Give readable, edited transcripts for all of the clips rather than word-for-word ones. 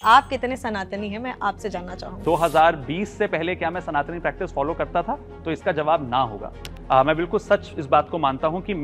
आप कितने सनातनी हैं, मैं आपसे जानना चाहूँगी। 2020 से पहले क्या मैं सनातनी प्रैक्टिस फॉलो करता था? तो इसका जवाब ना होगा। मैं बिल्कुल सच इस बात को मानता हूँ कि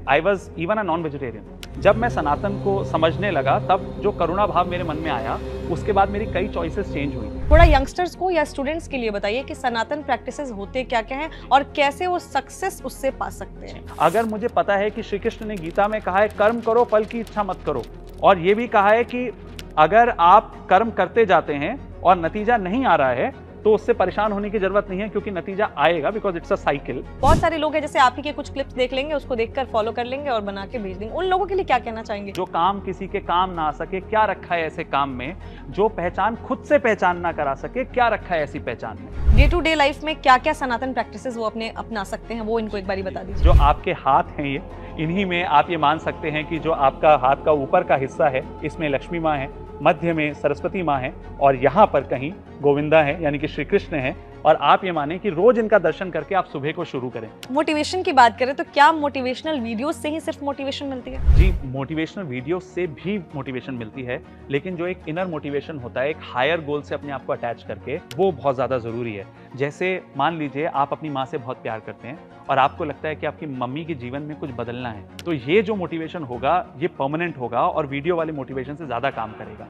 आई was even a non vegetarian. जब मैं सनातन को समझने लगा तब जो करुणा भाव मेरे मन में आया, उसके बाद मेरी कई चॉइसेस चेंज हुई। थोड़ा यंगस्टर्स को या स्टूडेंट्स के लिए बताइए कि सनातन प्रैक्टिसेस होते क्या क्या हैं और कैसे वो सक्सेस उससे पा सकते हैं। अगर मुझे पता है कि श्री कृष्ण ने गीता में कहा है कर्म करो फल की इच्छा मत करो, और ये भी कहा है कि अगर आप कर्म करते जाते हैं और नतीजा नहीं आ रहा है तो उससे परेशान होने की जरूरत नहीं है, क्योंकि नतीजा आएगा, बिकॉज इट्स अ साइकिल। बहुत सारे लोग हैं जैसे आप ही के कुछ क्लिप्स देख लेंगे, उसको देखकर फॉलो कर लेंगे और बना के भेज देंगे। उन लोगों के लिए क्या कहना चाहेंगे? जो काम किसी के काम ना आ सके, क्या रखा है ऐसे काम में? जो पहचान खुद से पहचान ना करा सके, क्या रखा है ऐसी पहचान में? डे टू डे लाइफ में क्या क्या सनातन प्रैक्टिसेस वो अपने अपना सकते हैं, वो इनको एक बारी बता दीजिए। जो आपके हाथ हैं, ये इन्हीं में आप ये मान सकते हैं कि जो आपका हाथ का ऊपर का हिस्सा है, इसमें लक्ष्मी माँ है, मध्य में सरस्वती माँ है, और यहाँ पर कहीं गोविंदा है, यानी कि श्री कृष्ण है। और आप ये माने कि रोज इनका दर्शन करके आप सुबह को शुरू करें। मोटिवेशन की बात करें तो क्या मोटिवेशनल वीडियोस से ही सिर्फ मोटिवेशन मिलती है? जी, मोटिवेशनल वीडियो से भी मोटिवेशन मिलती है, लेकिन जो एक इनर मोटिवेशन होता है, एक हायर गोल से अपने आप को अटैच करके, वो बहुत ज़्यादा ज़रूरी है। जैसे मान लीजिए आप अपनी माँ से बहुत प्यार करते हैं और आपको लगता है कि आपकी मम्मी के जीवन में कुछ बदलना है, तो ये जो मोटिवेशन होगा ये परमानेंट होगा और वीडियो वाले मोटिवेशन से ज़्यादा काम करेगा।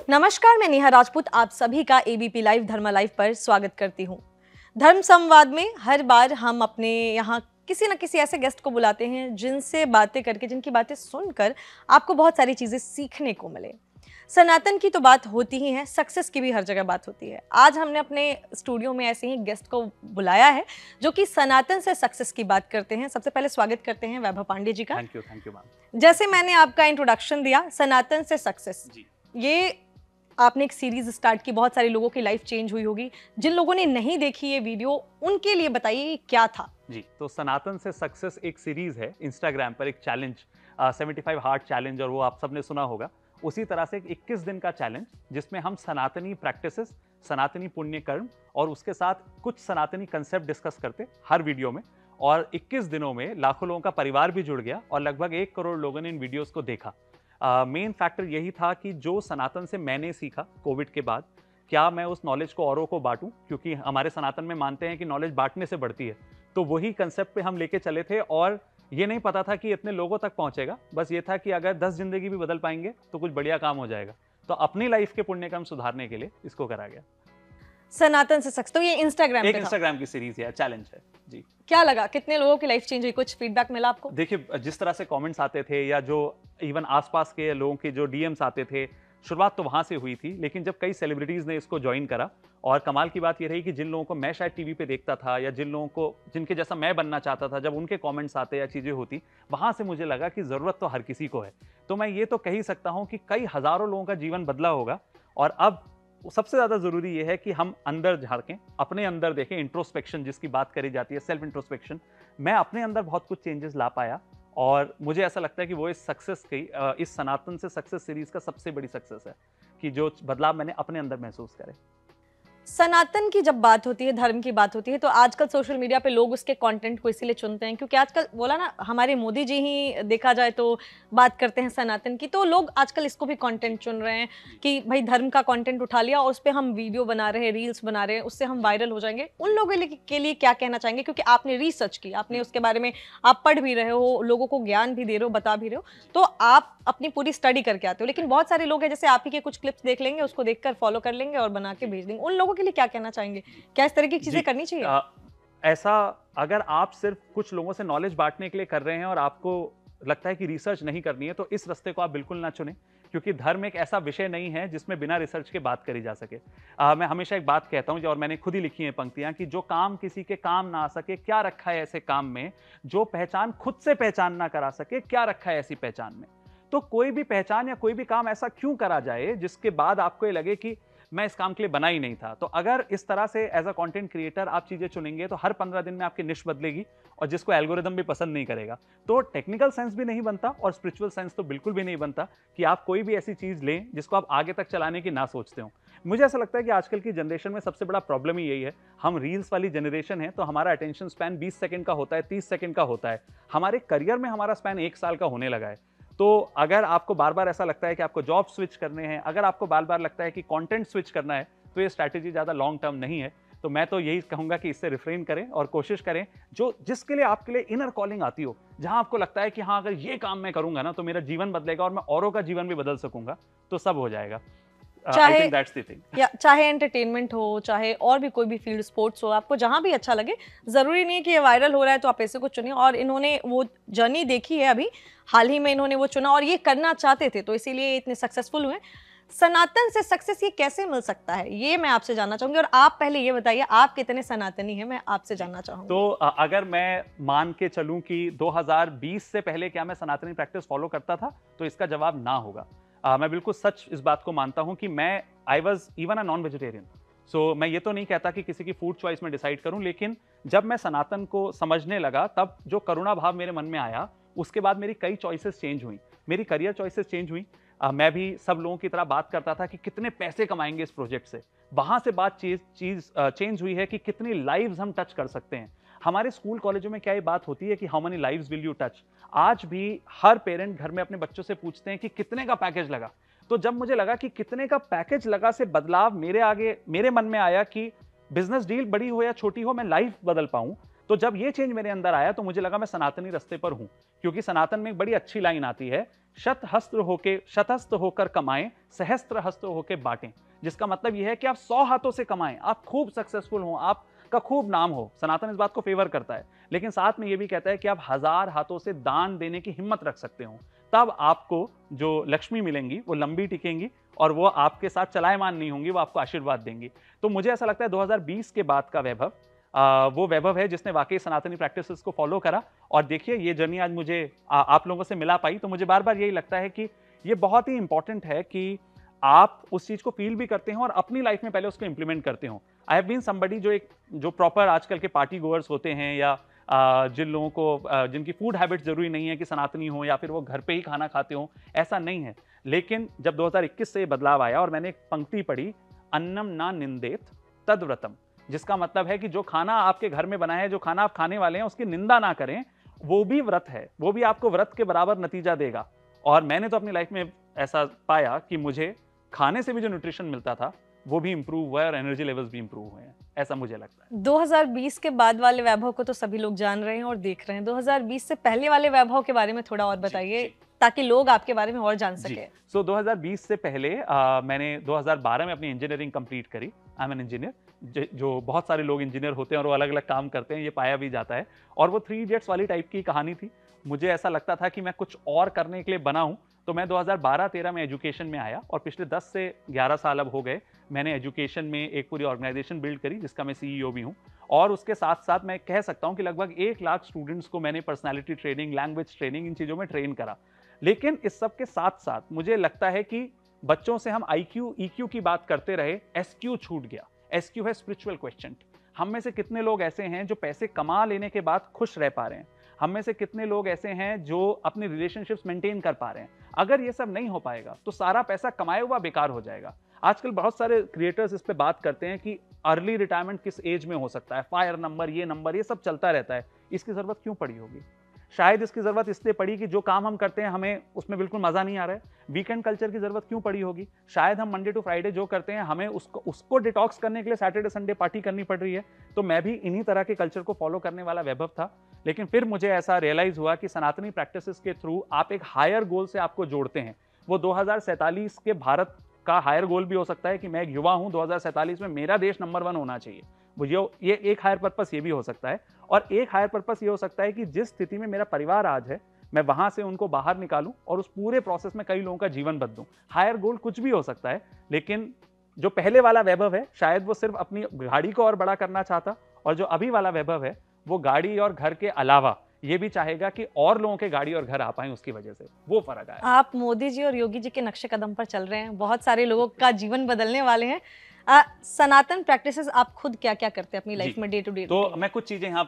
नमस्कार, मैं नेहा राजपूत आप सभी का एबीपी लाइव धर्मा लाइव पर स्वागत करती हूँ। धर्म संवाद में हर बार हम अपने यहाँ किसी न किसी ऐसे गेस्ट को बुलाते हैं जिनसे बातें करके, जिनकी बातें सुनकर आपको बहुत सारी चीज़ें सीखने को मिले। सनातन की तो बात होती ही है, सक्सेस की भी हर जगह बात होती है। आज हमने अपने स्टूडियो में ऐसे ही गेस्ट को बुलाया है जो कि सनातन से सक्सेस की बात करते हैं। सबसे पहले स्वागत करते हैं वैभव पांडे जी का। Thank you ma'am. जैसे मैंने आपका इंट्रोडक्शन दिया, सनातन से सक्सेस, ये आपने एक सीरीज स्टार्ट की, बहुत सारे लोगों की लाइफ चेंज हुई होगी। जिन लोगों ने नहीं देखी ये वीडियो, उनके लिए बताइए क्या था। जी, तो सनातन से सक्सेस एक सीरीज है इंस्टाग्राम पर, एक चैलेंज 75 हार्ट चैलेंज, और वो आप सबने सुना होगा। उसी तरह से एक 21 दिन का चैलेंज, जिसमें हम सनातनी प्रैक्टिसेस, सनातनी पुण्य कर्म और उसके साथ कुछ सनातनी कंसेप्ट डिस्कस करते हर वीडियो में। और 21 दिनों में लाखों लोगों का परिवार भी जुड़ गया और लगभग 1 करोड़ लोगों ने इन वीडियोस को देखा। मेन फैक्टर यही था कि जो सनातन से मैंने सीखा कोविड के बाद, क्या मैं उस नॉलेज को औरों को बांटूं, क्योंकि हमारे सनातन में मानते हैं कि नॉलेज बांटने से बढ़ती है। तो वही कंसेप्ट पे हम लेके चले थे, और ये नहीं पता था कि इतने लोगों तक पहुंचेगा। बस ये था कि अगर 10 जिंदगी भी बदल पाएंगे तो कुछ बढ़िया काम हो जाएगा। तो अपनी लाइफ के पुण्य कर्म सुधारने के लिए इसको करा गया। सनातन से सक्सेस, तो ये इंस्टाग्राम एक इंस्टाग्राम की सीरीज है, चैलेंज है जी। क्या लगा, कितने लोगों की लाइफ चेंज हुई, कुछ फीडबैक मिला आपको? देखिए, जिस तरह से कमेंट्स आते थे या जो इवन आसपास के लोगों के जो डीएम्स आते थे, शुरुआत तो वहां से हुई थी, लेकिन जब कई सेलिब्रिटीज ने इसको ज्वाइन करा, और कमाल की बात ये रही कि जिन लोगों को मैं शायद टीवी पे देखता था या जिन लोगों को जिनके जैसा मैं बनना चाहता था, जब उनके कमेंट्स आते या चीजें होती, वहां से मुझे लगा कि जरूरत तो हर किसी को है। तो मैं ये तो कह ही सकता हूं कि कई हजारों लोगों का जीवन बदला होगा। और अब सबसे ज्यादा जरूरी यह है कि हम अंदर झांकें, अपने अंदर देखें, इंट्रोस्पेक्शन जिसकी बात करी जाती है, सेल्फ इंट्रोस्पेक्शन। मैं अपने अंदर बहुत कुछ चेंजेस ला पाया, और मुझे ऐसा लगता है कि वो इस सक्सेस की, इस सनातन से सक्सेस सीरीज का सबसे बड़ी सक्सेस है कि जो बदलाव मैंने अपने अंदर महसूस करे। सनातन की जब बात होती है, धर्म की बात होती है, तो आजकल सोशल मीडिया पे लोग उसके कंटेंट को इसीलिए चुनते हैं क्योंकि आजकल बोला ना, हमारे मोदी जी ही देखा जाए तो बात करते हैं सनातन की, तो लोग आजकल इसको भी कंटेंट चुन रहे हैं कि भाई धर्म का कंटेंट उठा लिया और उस पर हम वीडियो बना रहे हैं, रील्स बना रहे हैं, उससे हम वायरल हो जाएंगे। उन लोगों के लिए क्या कहना चाहेंगे, क्योंकि आपने रिसर्च की, आपने उसके बारे में आप पढ़ भी रहे हो, लोगों को ज्ञान भी दे रहे हो, बता भी रहे हो, तो आप अपनी पूरी स्टडी करके आते हो। लेकिन बहुत सारे लोग हैं जैसे आप ही के कुछ क्लिप्स देख लेंगे, उसको देखकर फॉलो कर लेंगे और बना के भेज देंगे। उन लोगों के लिए क्या कहना चाहेंगे, क्या इस तरह की चीजें करनी चाहिए? ऐसा अगर आप सिर्फ कुछ लोगों से नॉलेज बांटने के लिए कर रहे हैं और आपको लगता है कि रिसर्च नहीं करनी है, तो इस रास्ते को आप बिल्कुल ना चुनें, क्योंकि धर्म एक ऐसा विषय नहीं है जिसमें बिना रिसर्च के बात करी जा सके। मैं हमेशा एक बात कहता हूं, और मैंने खुद ही लिखी है पंक्तियां, कि जो काम किसी के काम ना आ सके, क्या रखा है ऐसे काम में? जो पहचान खुद से पहचान ना करा सके, क्या रखा है ऐसी पहचान में? तो कोई भी पहचान या कोई भी काम ऐसा क्यों करा जाए जिसके बाद आपको ये लगे कि मैं इस काम के लिए बना ही नहीं था। तो अगर इस तरह से एज अ कंटेंट क्रिएटर आप चीजें चुनेंगे तो हर 15 दिन में आपकी निश बदलेगी, और जिसको एल्गोरिदम भी पसंद नहीं करेगा। तो टेक्निकल सेंस भी नहीं बनता और स्पिरिचुअल सेंस तो बिल्कुल भी नहीं बनता कि आप कोई भी ऐसी चीज लें जिसको आप आगे तक चलाने की ना सोचते हो। मुझे ऐसा लगता है कि आजकल की जनरेशन में सबसे बड़ा प्रॉब्लम ही यही है। हम रील्स वाली जनरेशन है, तो हमारा अटेंशन स्पैन 20 सेकंड का होता है, 30 सेकंड का होता है। हमारे करियर में हमारा स्पैन 1 साल का होने लगा है। तो अगर आपको बार बार ऐसा लगता है कि आपको जॉब स्विच करने हैं, अगर आपको बार बार लगता है कि कंटेंट स्विच करना है, तो ये स्ट्रैटेजी ज़्यादा लॉन्ग टर्म नहीं है। तो मैं तो यही कहूंगा कि इससे रिफ्रेन करें और कोशिश करें जो जिसके लिए आपके लिए इनर कॉलिंग आती हो, जहां आपको लगता है कि हाँ अगर ये काम मैं करूंगा ना तो मेरा जीवन बदलेगा और मैं औरों का जीवन भी बदल सकूंगा, तो सब हो जाएगा। चाहे एंटरटेनमेंट हो, चाहे और भी कोई भी फील्ड, स्पोर्ट्स हो, आपको जहां भी अच्छा लगे, जरूरी नहीं है कि ये वायरल हो रहा है तो आप ऐसे को चुनिए। और इन्होंने वो जर्नी देखी है, अभी हाल ही में इन्होंने वो चुना और ये करना चाहते थे, तो इसीलिए इतने सक्सेसफुल हुए। सनातन से सक्सेस ये कैसे मिल सकता है, ये मैं आपसे जानना चाहूंगी। और आप पहले ये बताइए, आप कितने सनातनी हैं, मैं आपसे जानना चाहूंगी। तो अगर मैं मान के चलूं कि 2020 से पहले क्या मैं सनातनी प्रैक्टिस फॉलो करता था, तो इसका जवाब ना होगा। मैं बिल्कुल सच इस बात को मानता हूं कि मैं I was even a non vegetarian. So मैं ये तो नहीं कहता कि किसी की फूड चॉइस में डिसाइड करूं, लेकिन जब मैं सनातन को समझने लगा तब जो करुणा भाव मेरे मन में आया, उसके बाद मेरी कई चॉइसेस चेंज हुई, मेरी करियर चॉइसेस चेंज हुई। मैं भी सब लोगों की तरह बात करता था कि कितने पैसे कमाएंगे इस प्रोजेक्ट से। वहां से बात चीज चेंज हुई है कि कितनी लाइव्स हम टच कर सकते हैं। हमारे स्कूल कॉलेजों में क्या ये बात होती है कि how many lives will you touch. आज भी हर पेरेंट घर में अपने बच्चों से पूछते हैं कि कितने का पैकेज लगा। तो जब मुझे लगा कि कितने का पैकेज लगा से बदलाव मेरे मन में आया कि बिजनेस डील बड़ी हो या छोटी हो, मैं लाइफ बदल पाऊं। तो जब ये चेंज मेरे अंदर आया तो मुझे लगा मैं सनातनी रास्ते पर हूं, क्योंकि सनातन में एक बड़ी अच्छी लाइन आती है, शतहस्त होकर कमाएं, सहस्त्र हस्त होकर बांटें। जिसका मतलब यह है कि आप 100 हाथों से कमाएं, आप खूब सक्सेसफुल हो, आपका खूब नाम हो। सनातन इस बात को फेवर करता है, लेकिन साथ में यह भी कहता है कि आप 1000 हाथों से दान देने की हिम्मत रख सकते हो। तब आपको जो लक्ष्मी मिलेंगी वो लंबी टिकेंगी और वो आपके साथ चलायमान नहीं होंगी, वो आपको आशीर्वाद देंगी। तो मुझे ऐसा लगता है 2020 के बाद का वैभव वो वैभव है जिसने वाकई सनातनी प्रैक्टिसेस को फॉलो करा। और देखिए ये जर्नी आज मुझे आप लोगों से मिला पाई, तो मुझे बार बार यही लगता है कि ये बहुत ही इंपॉर्टेंट है कि आप उस चीज को फील भी करते हो और अपनी लाइफ में पहले उसको इंप्लीमेंट करते हो। आई हैव बीन समबडी जो प्रॉपर आजकल के पार्टी गोअर्स होते हैं, या जिन लोगों को जिनकी फूड हैबिट जरूरी नहीं है कि सनातनी हो या फिर वो घर पे ही खाना खाते हो, ऐसा नहीं है। लेकिन जब 2021 से बदलाव आया और मैंने एक पंक्ति पढ़ी, अन्नम ना निंदेत तद्व्रतम, जिसका मतलब है कि जो खाना आपके घर में बना है, जो खाना आप खाने वाले हैं, उसकी निंदा ना करें, वो भी व्रत है, वो भी आपको व्रत के बराबर नतीजा देगा। और मैंने तो अपनी लाइफ में ऐसा पाया कि मुझे खाने से भी जो न्यूट्रिशन मिलता था वो भी इंप्रूव हुआ है और एनर्जी लेवल्स भी इंप्रूव हुए हैं, ऐसा मुझे लगता है। 2020 के बाद वाले वैभव को तो सभी लोग जान रहे हैं और देख रहे हैं, 2020 से पहले वाले वैभव के बारे में थोड़ा और बताइए ताकि लोग आपके बारे में और जान सके। सो 2020 से पहले मैंने 2012 में अपनी इंजीनियरिंग कंप्लीट करी। I am an engineer. जो बहुत सारे लोग इंजीनियर होते हैं और वो अलग अलग काम करते हैं, ये पाया भी जाता है। और वो 3 इडियट्स वाली टाइप की कहानी थी। मुझे ऐसा लगता था कि मैं कुछ और करने के लिए बना हूं, तो मैं 2012-13 में एजुकेशन में आया और पिछले 10 से 11 साल अब हो गए मैंने एजुकेशन में एक पूरी ऑर्गेनाइजेशन बिल्ड करी जिसका मैं सीईओ भी हूं। और उसके साथ साथ मैं कह सकता हूं कि लगभग 1 लाख स्टूडेंट्स को मैंने पर्सनालिटी ट्रेनिंग, लैंग्वेज ट्रेनिंग, इन चीज़ों में ट्रेन करा। लेकिन इस सब के साथ साथ मुझे लगता है कि बच्चों से हम IQ, EQ की बात करते रहे, SQ छूट गया। SQ है स्पिरिचुअल क्वेश्चन। हम में से कितने लोग ऐसे हैं जो पैसे कमा लेने के बाद खुश रह पा रहे हैं? हम में से कितने लोग ऐसे हैं जो अपने रिलेशनशिप्स मेंटेन कर पा रहे हैं? अगर ये सब नहीं हो पाएगा तो सारा पैसा कमाया हुआ बेकार हो जाएगा। आजकल बहुत सारे क्रिएटर्स इस पे बात करते हैं कि अर्ली रिटायरमेंट किस एज में हो सकता है, फायर नंबर, ये सब चलता रहता है। इसकी जरूरत क्यों पड़ी होगी? शायद इसकी जरूरत इसलिए पड़ी कि जो काम हम करते हैं हमें उसमें बिल्कुल मजा नहीं आ रहा है। वीकेंड कल्चर की जरूरत क्यों पड़ी होगी? शायद हम मंडे टू फ्राइडे जो करते हैं हमें उसको डिटॉक्स करने के लिए सैटरडे संडे पार्टी करनी पड़ रही है। तो मैं भी इन्हीं तरह के कल्चर को फॉलो करने वाला वैभव था। लेकिन फिर मुझे ऐसा रियलाइज हुआ कि सनातनी प्रैक्टिसेस के थ्रू आप एक हायर गोल से आपको जोड़ते हैं। वो 2047 के भारत का हायर गोल भी हो सकता है कि मैं एक युवा हूं, 2047 में मेरा देश नंबर 1 होना चाहिए। ये एक हायर पर्पस ये भी हो सकता है। और एक हायर पर्पस ये हो सकता है कि जिस स्थिति में मेरा परिवार आज है, मैं वहां से उनको बाहर निकालूं और उस पूरे प्रोसेस में कई लोगों का जीवन बदलूं। हायर गोल कुछ भी हो सकता है, लेकिन जो पहले वाला वैभव है शायद वो सिर्फ अपनी गाड़ी को और बड़ा करना चाहता, और जो अभी वाला वैभव है वो गाड़ी और घर के अलावा ये भी चाहेगा कि और लोगों के गाड़ी और घर आ पाए उसकी वजह से। वो फर्क आया। आप मोदी जी और योगी जी के नक्शे कदम पर चल रहे हैं, बहुत सारे लोगों का जीवन बदलने वाले हैं। सनातन प्रैक्टिसेस आप खुद क्या क्या करते हैं अपनी लाइफ में डे टू डे? तो मैं कुछ चीजें यहाँ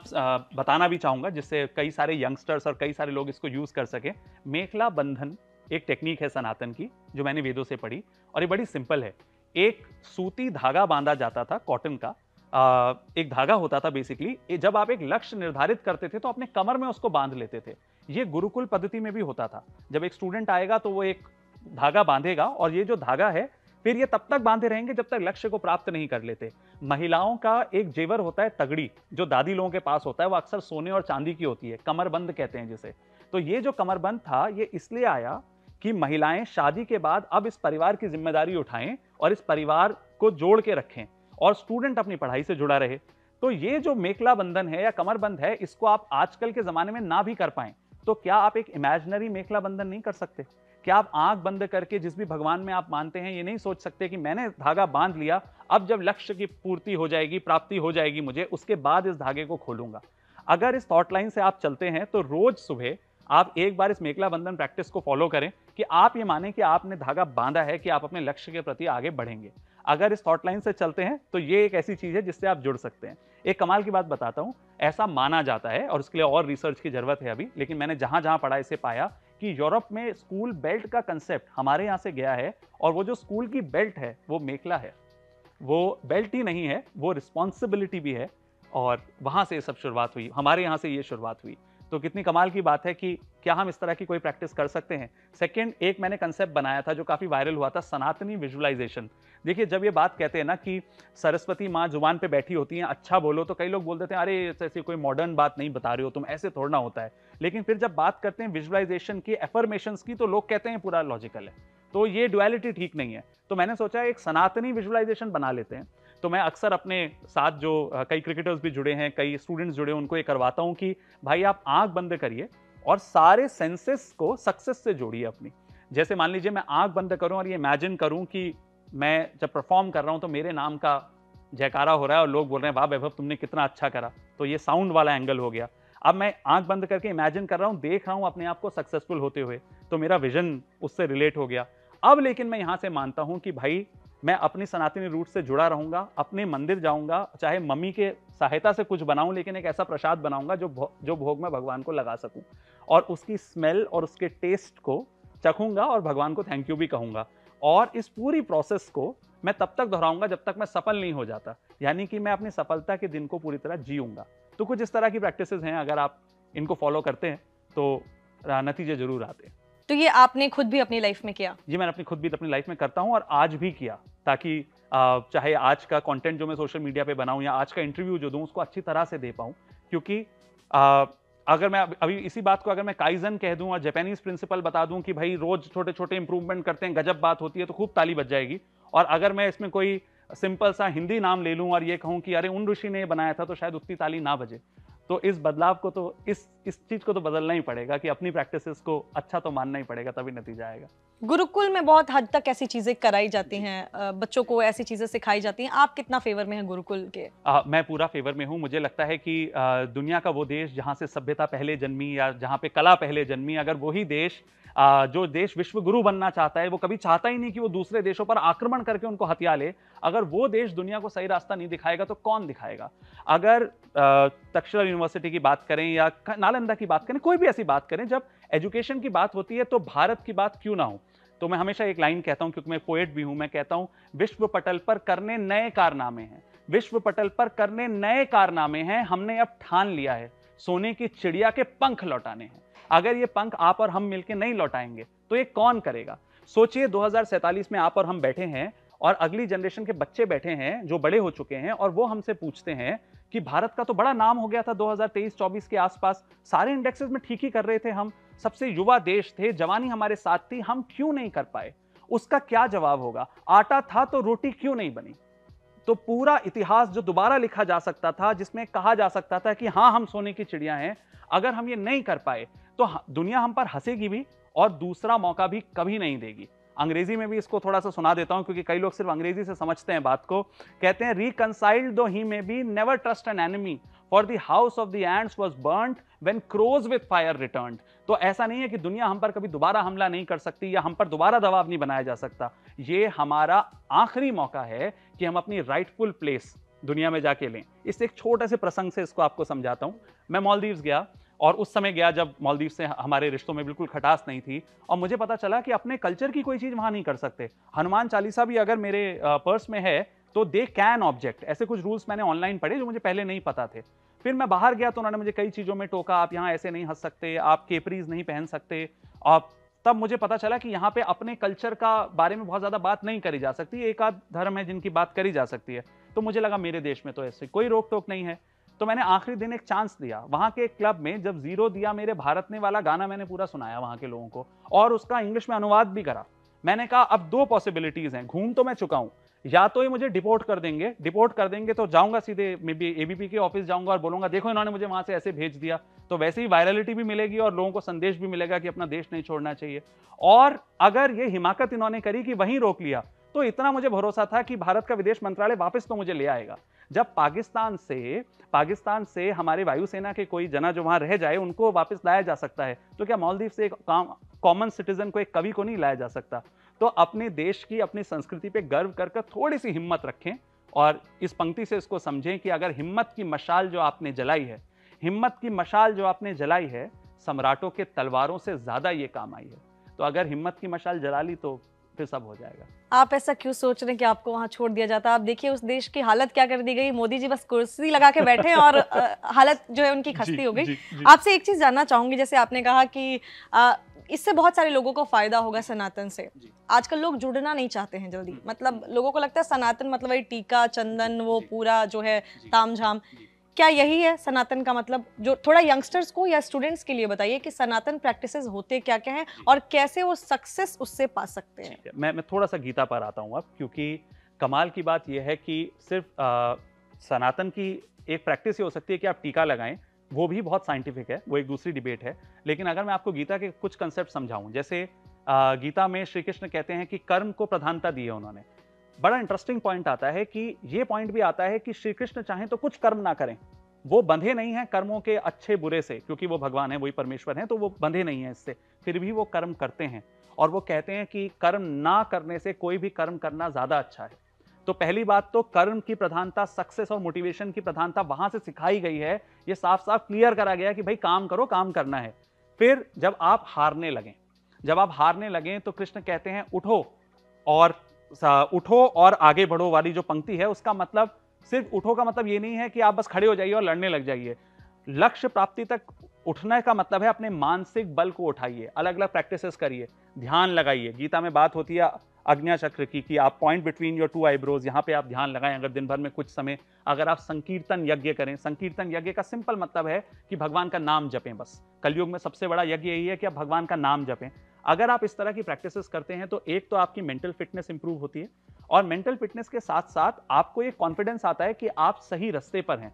बताना भी चाहूंगा जिससे कई सारे यंगस्टर्स और कई सारे लोग इसको यूज कर सके। मेखला बंधन एक टेक्निक है सनातन की जो मैंने वेदों से पढ़ी, और ये बड़ी सिंपल है। एक सूती धागा बांधा जाता था कॉटन का, एक धागा होता था बेसिकली। जब आप एक लक्ष्य निर्धारित करते थे तो अपने कमर में उसको बांध लेते थे। ये गुरुकुल पद्धति में भी होता था। जब एक स्टूडेंट आएगा तो वो एक धागा बांधेगा, और ये जो धागा है फिर ये तब तक बांधे रहेंगे जब तक लक्ष्य को प्राप्त नहीं कर लेते। महिलाओं का एक जेवर होता है तगड़ी, जो दादी लोगों के पास होता है, वो अक्सर सोने और चांदी की होती है, कमरबंद कहते हैं जिसे। तो ये जो कमरबंद था ये इसलिए आया कि महिलाएं शादी के बाद अब इस परिवार की जिम्मेदारी उठाएं और इस परिवार को जोड़ के रखें, और स्टूडेंट अपनी पढ़ाई से जुड़ा रहे। तो ये जो मेखला बंधन है या कमरबंद है, इसको आप आजकल के जमाने में ना भी कर पाएं तो क्या आप एक इमेजिनरी मेखला बंधन नहीं कर सकते? क्या आप आंख बंद करके जिस भी भगवान में आप मानते हैं ये नहीं सोच सकते कि मैंने धागा बांध लिया, अब जब लक्ष्य की पूर्ति हो जाएगी, प्राप्ति हो जाएगी मुझे, उसके बाद इस धागे को खोलूंगा? अगर इस थॉट लाइन से आप चलते हैं तो रोज सुबह आप एक बार इस मेखला बंधन प्रैक्टिस को फॉलो करें कि आप ये माने कि आपने धागा बांधा है, कि आप अपने लक्ष्य के प्रति आगे बढ़ेंगे। अगर इस थॉट लाइन से चलते हैं तो ये एक ऐसी चीज है जिससे आप जुड़ सकते हैं। एक कमाल की बात बताता हूं, ऐसा माना जाता है, और इसके लिए और रिसर्च की जरूरत है अभी, लेकिन मैंने जहां जहां पढ़ा इसे पाया कि यूरोप में स्कूल बेल्ट का कंसेप्ट हमारे यहां से गया है, और वो जो स्कूल की बेल्ट है वो मेखला है। वो बेल्ट ही नहीं है, वो रिस्पॉन्सिबिलिटी भी है, और वहां से सब शुरुआत हुई, हमारे यहां से ये शुरुआत हुई। तो कितनी कमाल की बात है कि क्या हम इस तरह की कोई प्रैक्टिस कर सकते हैं। सेकंड, एक मैंने कंसेप्ट बनाया था जो काफी वायरल हुआ था, सनातनी विजुअलाइजेशन। देखिए, जब ये बात कहते हैं ना कि सरस्वती माँ जुबान पे बैठी होती हैं, अच्छा बोलो, तो कई लोग बोल देते हैं अरे ऐसी कोई मॉडर्न बात नहीं बता रहे हो तुम, ऐसे थोड़ा होता है। लेकिन फिर जब बात करते हैं विजुअलाइजेशन की, एफर्मेशंस की, तो लोग कहते हैं पूरा लॉजिकल है। तो ये डुअलिटी ठीक नहीं है। तो मैंने सोचा एक सनातनी विजुअलाइजेशन बना लेते हैं। तो मैं अक्सर अपने साथ जो कई क्रिकेटर्स भी जुड़े हैं, कई स्टूडेंट्स जुड़े हैं, उनको ये करवाता हूं कि भाई आप आंख बंद करिए और सारे सेंसेस को सक्सेस से जोड़िए अपनी। जैसे मान लीजिए मैं आंख बंद करूं और ये इमेजिन करूं कि मैं जब परफॉर्म कर रहा हूं तो मेरे नाम का जयकारा हो रहा है और लोग बोल रहे हैं वाह वैभव तुमने कितना अच्छा करा, तो ये साउंड वाला एंगल हो गया। अब मैं आंख बंद करके इमेजिन कर रहा हूं, देख रहा हूं अपने आप को सक्सेसफुल होते हुए, तो मेरा विजन उससे रिलेट हो गया। अब लेकिन मैं यहां से मानता हूं कि भाई मैं अपनी सनातनी रूट से जुड़ा रहूंगा, अपने मंदिर जाऊंगा, चाहे मम्मी के सहायता से कुछ बनाऊं, लेकिन एक ऐसा प्रसाद बनाऊंगा जो भोग में भगवान को लगा सकूं, और उसकी स्मेल और उसके टेस्ट को चखूंगा और भगवान को थैंक यू भी कहूंगा। और इस पूरी प्रोसेस को मैं तब तक दोहराऊंगा जब तक मैं सफल नहीं हो जाता, यानी कि मैं अपनी सफलता के दिन को पूरी तरह जीऊंगा। तो कुछ इस तरह की प्रैक्टिसेस हैं, अगर आप इनको फॉलो करते हैं तो नतीजे जरूर आते हैं। तो ये आपने खुद भी अपनी लाइफ में किया? जी, मैंने खुद भी अपनी लाइफ में करता हूं और आज भी किया, ताकि चाहे आज का कंटेंट जो मैं सोशल मीडिया पे बनाऊं या आज का इंटरव्यू जो दूं उसको अच्छी तरह से दे पाऊं। क्योंकि अगर मैं अभी इसी बात को अगर मैं काइजन कह दूं और जापानीज प्रिंसिपल बता दूं कि भाई रोज छोटे छोटे इंप्रूवमेंट करते हैं, गजब बात होती है, तो खूब ताली बज जाएगी। और अगर मैं इसमें कोई सिंपल सा हिंदी नाम ले लूं और ये कहूं कि अरे उन ऋषि ने बनाया था, तो शायद उतनी ताली ना बजे। तो इस बदलाव को तो इस चीज को तो बदलना ही पड़ेगा कि अपनी प्रैक्टिसेस को अच्छा तो मानना ही पड़ेगा, तभी नतीजा आएगा। गुरुकुल में बहुत हद तक ऐसी चीजें कराई जाती हैं, बच्चों को ऐसी चीजें सिखाई जाती हैं। आप कितना फेवर में हैं गुरुकुल के? मैं पूरा फेवर में हूं। मुझे लगता है कि दुनिया का वो देश जहां से सभ्यता पहले जन्मी या जहां पे कला पहले जन्मी, अगर वही देश जो देश विश्व गुरु बनना चाहता है, वो कभी चाहता ही नहीं कि वो दूसरे देशों पर आक्रमण करके उनको हथिया ले। अगर वो देश दुनिया को सही रास्ता नहीं दिखाएगा तो कौन दिखाएगा? अगर तक्षशिला यूनिवर्सिटी की बात करें या नालंदा की बात करें, कोई भी ऐसी बात करें, जब एजुकेशन की बात होती है तो भारत की बात क्यों ना हो? तो मैं हमेशा एक लाइन कहता हूं, क्योंकि मैं पोएट भी हूं, मैं कहता हूं विश्व पटल पर करने नए कारनामे हैं, विश्व पटल पर करने नए कारनामे हैं, हमने अब ठान लिया है सोने की चिड़िया के पंख लौटाने हैं। अगर ये पंख आप और हम मिलकर नहीं लौटाएंगे तो ये कौन करेगा? सोचिए 2047 में आप और हम बैठे हैं और अगली जनरेशन के बच्चे बैठे हैं जो बड़े हो चुके हैं, और वो हमसे पूछते हैं कि भारत का तो बड़ा नाम हो गया था 2023-24 के आसपास, सारे इंडेक्सेस में ठीक ही कर रहे थे, हम सबसे युवा देश थे, जवानी हमारे साथ थी, हम क्यों नहीं कर पाए? उसका क्या जवाब होगा? आटा था तो रोटी क्यों नहीं बनी? तो पूरा इतिहास जो दोबारा लिखा जा सकता था, जिसमें कहा जा सकता था कि हाँ हम सोने की चिड़िया हैं, अगर हम ये नहीं कर पाए तो दुनिया हम पर हंसेगी भी और दूसरा मौका भी कभी नहीं देगी। अंग्रेजी में भी इसको थोड़ा सा सुना देता हूं, क्योंकि कई लोग सिर्फ अंग्रेजी से समझते हैं बात को। कहते हैं, रिकंसाइल्ड दो ही में be, never trust an enemy, for the house of the ants was burned when crows with fire returned. तो ऐसा नहीं है कि दुनिया हम पर कभी दोबारा हमला नहीं कर सकती या हम पर दोबारा दबाव नहीं बनाया जा सकता। ये हमारा आखिरी मौका है कि हम अपनी राइटफुल प्लेस दुनिया में जाके लें। इस एक छोटे से प्रसंग से इसको आपको समझाता हूं। मैं मालदीव्स गया और उस समय गया जब मालदीव से हमारे रिश्तों में बिल्कुल खटास नहीं थी, और मुझे पता चला कि अपने कल्चर की कोई चीज वहां नहीं कर सकते। हनुमान चालीसा भी अगर मेरे पर्स में है तो दे कैन ऑब्जेक्ट, ऐसे कुछ रूल्स मैंने ऑनलाइन पढ़े जो मुझे पहले नहीं पता थे। फिर मैं बाहर गया तो उन्होंने मुझे कई चीजों में टोका, आप यहाँ ऐसे नहीं हंस सकते, आप केपरीज नहीं पहन सकते। और तब मुझे पता चला कि यहाँ पे अपने कल्चर का बारे में बहुत ज्यादा बात नहीं करी जा सकती। एक आध धर्म है जिनकी बात करी जा सकती है। तो मुझे लगा मेरे देश में तो ऐसे कोई रोक टोक नहीं है। तो मैंने आखिरी दिन एक चांस दिया वहां के एक क्लब में। जब जीरो दिया मेरे भारत ने वाला गाना मैंने पूरा सुनाया वहां के लोगों को और उसका इंग्लिश में अनुवाद भी करा। मैंने कहा अब दो पॉसिबिलिटीज हैं, घूम तो मैं चुका हूं, या तो ये मुझे डिपोर्ट कर देंगे तो जाऊंगा सीधे मे बी एबीपी के ऑफिस जाऊंगा और बोलूंगा देखो इन्होंने मुझे वहां से ऐसे भेज दिया, तो वैसे ही वायरलिटी भी मिलेगी और लोगों को संदेश भी मिलेगा कि अपना देश नहीं छोड़ना चाहिए। और अगर ये हिमाकत इन्होंने करी कि वहीं रोक लिया तो इतना मुझे भरोसा था कि भारत का विदेश मंत्रालय वापस तो मुझे ले आएगा। जब पाकिस्तान से हमारे वायुसेना के कोई जना जो वहां रह जाए उनको वापस लाया जा सकता है, तो क्या मालदीव से एक कॉमन सिटीजन को, एक कवि को नहीं लाया जा सकता? तो अपने देश की, अपनी संस्कृति पे गर्व कर थोड़ी सी हिम्मत रखें और इस पंक्ति से इसको समझें कि अगर हिम्मत की मशाल जो आपने जलाई है, सम्राटों के तलवारों से ज्यादा ये काम आई है। तो अगर हिम्मत की मशाल जला ली तो फिर सब हो जाएगा। आप ऐसा क्यों सोच रहे हैं कि आपको वहां छोड़ दिया जाता? आप देखिए उस देश की हालत क्या कर दी गई। मोदी जी बस कुर्सी लगा के बैठे और हालत जो है उनकी खस्ती हो गई। आपसे एक चीज जानना चाहूंगी, जैसे आपने कहा कि इससे बहुत सारे लोगों को फायदा होगा सनातन से। आजकल लोग जुड़ना नहीं चाहते हैं जल्दी, मतलब लोगों को लगता है सनातन मतलब वही टीका चंदन, वो पूरा जो है तामझाम। क्या यही है सनातन का मतलब? जो थोड़ा यंगस्टर्स को या स्टूडेंट्स के लिए बताइए कि सनातन प्रैक्टिसेस होते क्या क्या हैं और कैसे वो सक्सेस उससे पा सकते हैं। मैं थोड़ा सा गीता पर आता हूँ अब, क्योंकि कमाल की बात यह है कि सिर्फ सनातन की एक प्रैक्टिस ये हो सकती है कि आप टीका लगाएं, वो भी बहुत साइंटिफिक है, वो एक दूसरी डिबेट है। लेकिन अगर मैं आपको गीता के कुछ कंसेप्ट समझाऊं, जैसे गीता में श्री कृष्ण कहते हैं कि कर्म को प्रधानता दी है उन्होंने। बड़ा इंटरेस्टिंग पॉइंट आता है कि ये पॉइंट भी आता है कि श्री कृष्ण चाहें तो कुछ कर्म ना करें, वो बंधे नहीं हैं कर्मों के अच्छे बुरे से, क्योंकि वो भगवान है, वही परमेश्वर हैं, तो वो बंधे नहीं हैं इससे, फिर भी वो कर्म करते हैं। और वो कहते हैं कि कर्म ना करने से कोई भी कर्म करना ज्यादा अच्छा है। तो पहली बात तो कर्म की प्रधानता, सक्सेस और मोटिवेशन की प्रधानता वहां से सिखाई गई है। ये साफ साफ क्लियर करा गया कि भाई काम करो, काम करना है। फिर जब आप हारने लगें तो कृष्ण कहते हैं उठो और आगे बढ़ो वाली जो पंक्ति है, उसका मतलब सिर्फ उठो का मतलब ये नहीं है कि आप बस खड़े हो जाइए और लड़ने लग जाइए। लक्ष्य प्राप्ति तक उठने का मतलब है अपने मानसिक बल को उठाइए, अलग अलग प्रैक्टिसेस करिए, ध्यान लगाइए। गीता में बात होती है आज्ञा चक्र की कि आप point between your two eyebrows, यहाँ पे आप ध्यान लगाएं। अगर दिन भर में कुछ समय अगर आप संकीर्तन यज्ञ करें, संकीर्तन यज्ञ का सिंपल मतलब है कि भगवान का नाम जपें। बस कलयुग में सबसे बड़ा यज्ञ यही है कि आप भगवान का नाम जपें। अगर आप इस तरह की प्रैक्टिसेस करते हैं तो एक तो आपकी मेंटल फिटनेस इंप्रूव होती है, और मेंटल फिटनेस के साथ साथ आपको ये कॉन्फिडेंस आता है कि आप सही रास्ते पर हैं।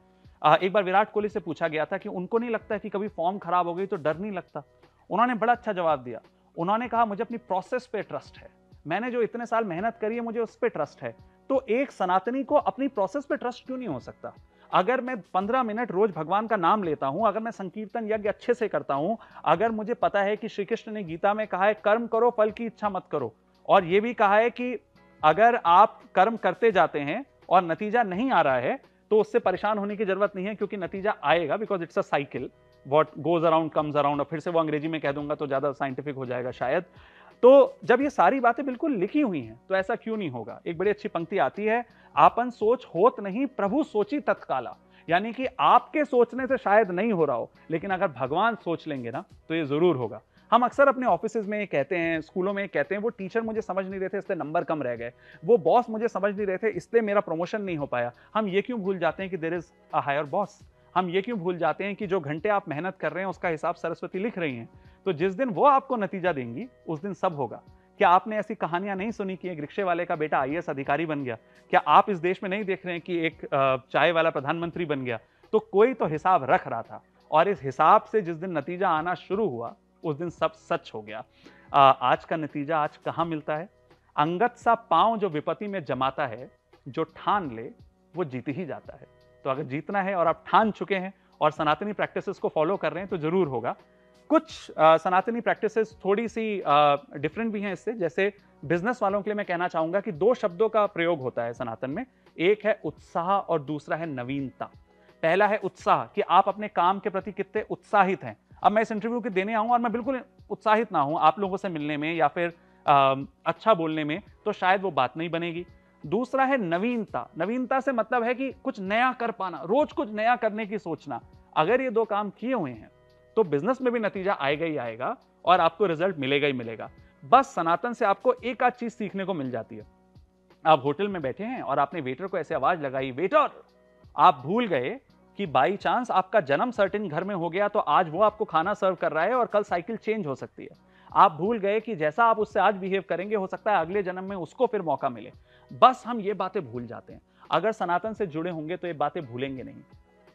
एक बार विराट कोहली से पूछा गया था कि उनको नहीं लगता कि कभी फॉर्म खराब हो गई तो डर नहीं लगता? उन्होंने बड़ा अच्छा जवाब दिया। उन्होंने कहा मुझे अपनी प्रोसेस पे ट्रस्ट है, मैंने जो इतने साल मेहनत करी है मुझे उस पर ट्रस्ट है। तो एक सनातनी को अपनी प्रोसेस पे ट्रस्ट क्यों नहीं हो सकता? अगर मैं 15 मिनट रोज भगवान का नाम लेता हूं, अगर मैं संकीर्तन यज्ञ अच्छे से करता हूं, अगर मुझे पता है कि श्री कृष्ण ने गीता में कहा है कर्म करो फल की इच्छा मत करो, और यह भी कहा है कि अगर आप कर्म करते जाते हैं और नतीजा नहीं आ रहा है तो उससे परेशान होने की जरूरत नहीं है, क्योंकि नतीजा आएगा, because it's a cycle, what goes around comes around. और फिर से वो अंग्रेजी में कह दूंगा तो ज्यादा साइंटिफिक हो जाएगा शायद। तो जब ये सारी बातें बिल्कुल लिखी हुई हैं तो ऐसा क्यों नहीं होगा? एक बड़ी अच्छी पंक्ति आती है, आपन सोच होत नहीं प्रभु सोची तत्काला। यानी कि आपके सोचने से शायद नहीं हो रहा हो, लेकिन अगर भगवान सोच लेंगे ना तो ये जरूर होगा। हम अक्सर अपने ऑफिसेज में कहते हैं, स्कूलों में कहते हैं, वो टीचर मुझे समझ नहीं रहे थे इसलिए नंबर कम रह गए, वो बॉस मुझे समझ नहीं रहे थे इसलिए मेरा प्रमोशन नहीं हो पाया। हम ये क्यों भूल जाते हैं कि there is a higher boss? हम ये क्यों भूल जाते हैं कि जो घंटे आप मेहनत कर रहे हैं उसका हिसाब सरस्वती लिख रही हैं? तो जिस दिन वो आपको नतीजा देंगी उस दिन सब होगा। क्या आपने ऐसी कहानियां नहीं सुनी कि एक रिक्शे वाले का बेटा आईएएस अधिकारी बन गया? क्या आप इस देश में नहीं देख रहे हैं कि एक चाय वाला प्रधानमंत्री बन गया? तो कोई तो हिसाब रख रहा था, और इस हिसाब से जिस दिन नतीजा आना शुरू हुआ उस दिन सब सच हो गया। आज का नतीजा आज कहां मिलता है? अंगत सा पांव जो विपत्ति में जमाता है, जो ठान ले वो जीत ही जाता है। तो अगर जीतना है और आप ठान चुके हैं और सनातनी प्रैक्टिसेस को फॉलो कर रहे हैं तो जरूर होगा। कुछ सनातनी प्रैक्टिसेस थोड़ी सी डिफरेंट भी हैं इससे। जैसे बिजनेस वालों के लिए मैं कहना चाहूंगा कि 2 शब्दों का प्रयोग होता है सनातन में, एक है उत्साह और दूसरा है नवीनता। पहला है उत्साह, कि आप अपने काम के प्रति कितने उत्साहित हैं। अब मैं इस इंटरव्यू के देने आऊं और मैं बिल्कुल उत्साहित ना हूं आप लोगों से मिलने में या फिर अच्छा बोलने में, तो शायद वो बात नहीं बनेगी। दूसरा है नवीनता। नवीनता से मतलब है कि कुछ नया कर पाना, रोज कुछ नया करने की सोचना। अगर ये 2 काम किए हुए हैं तो बिजनेस में भी नतीजा आएगा ही आएगा और आपको रिजल्ट मिलेगा ही मिलेगा। बस सनातन से आपको एक आध चीज सीखने को मिल जाती है। आप होटल में बैठे हैं और आपने वेटर को ऐसे आवाज लगाई, वेटर, आप भूल गए कि बाई चांस आपका जन्म सर्टेन घर में हो गया तो आज वो आपको खाना सर्व कर रहा है और कल साइकिल चेंज हो सकती है। आप भूल गए कि जैसा आप उससे आज बिहेव करेंगे हो सकता है अगले जन्म में उसको फिर मौका मिले। बस हम ये बातें भूल जाते हैं। अगर सनातन से जुड़े होंगे तो ये बातें भूलेंगे नहीं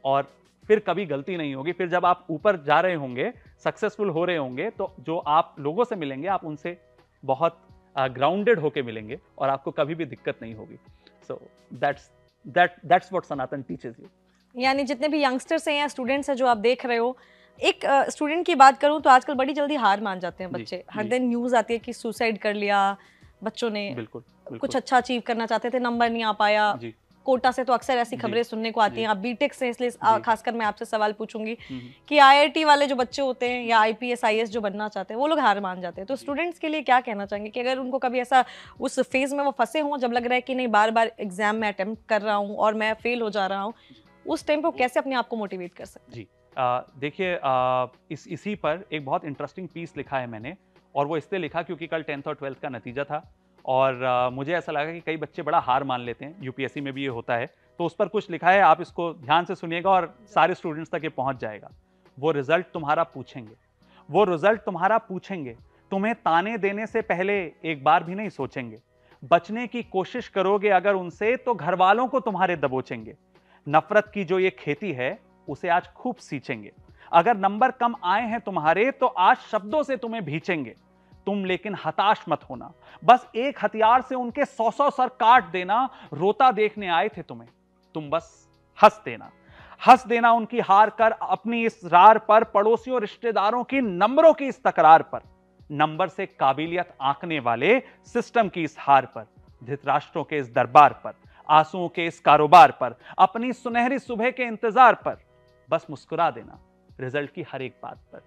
और फिर कभी गलती नहीं होगी। फिर जब आप ऊपर जा रहे होंगे, सक्सेसफुल हो रहे होंगे, तो जो आप लोगों से मिलेंगे आप उनसे बहुत ग्राउंडेड होके मिलेंगे और आपको कभी भी दिक्कत नहीं होगी। So that's what Sanatan teaches you. यानी जितने भी यंगस्टर्स हैं या स्टूडेंट्स हैं जो आप देख रहे हो, एक स्टूडेंट की बात करूं तो आजकल बड़ी जल्दी हार मान जाते हैं बच्चे। हर दिन न्यूज़ आती है कि सुसाइड कर लिया बच्चों ने। बिल्कुल, कुछ अच्छा अचीव करना चाहते थे, नंबर नहीं आ पाया। कोटा से तो अक्सर ऐसी खबरें सुनने को आती हैं। आप बीटेक से, इसलिए खासकर मैं आपसे सवाल पूछूंगी कि आईआईटी वाले जो बच्चे होते हैं या आईपीएस आईएएस जो बनना चाहते हैं वो लोग हार मान जाते हैं। तो स्टूडेंट्स के लिए क्या कहना चाहेंगे कि अगर उनको कभी ऐसा उस फेज में वो फंसे हों जब लग रहा है कि नहीं बार बार एग्जाम में अटेम्प्ट कर रहा हूँ और मैं फेल हो जा रहा हूँ, उस टाइम पे कैसे अपने आप को मोटिवेट कर सकते हैं? जी देखिए, इसी पर एक बहुत इंटरेस्टिंग पीस लिखा है मैंने, और वो इसलिए लिखा क्योंकि कल 10th और 12th का नतीजा था और मुझे ऐसा लगा कि कई बच्चे बड़ा हार मान लेते हैं। यूपीएससी में भी ये होता है, तो उस पर कुछ लिखा है, आप इसको ध्यान से सुनिएगा और सारे स्टूडेंट्स तक ये पहुंच जाएगा। वो रिजल्ट तुम्हारा पूछेंगे, वो रिजल्ट तुम्हारा पूछेंगे, तुम्हें ताने देने से पहले एक बार भी नहीं सोचेंगे। बचने की कोशिश करोगे अगर उनसे तो घर वालों को तुम्हारे दबोचेंगे। नफरत की जो ये खेती है उसे आज खूब सींचेंगे। अगर नंबर कम आए हैं तुम्हारे तो आज शब्दों से तुम्हें भींचेंगे। तुम लेकिन हताश मत होना, बस एक हथियार से उनके 100-100 सर काट देना। रोता देखने आए थे तुम्हें, तुम बस हंस देना उनकी हार कर, अपनी इस रार पर, पड़ोसियों रिश्तेदारों की नंबरों की इस तकरार पर, नंबर से काबिलियत आंकने वाले सिस्टम की इस हार पर, धृतराष्ट्रों के इस दरबार पर, आंसुओं के इस कारोबार पर, अपनी सुनहरी सुबह के इंतजार पर बस मुस्कुरा देना रिजल्ट की हर एक बात पर।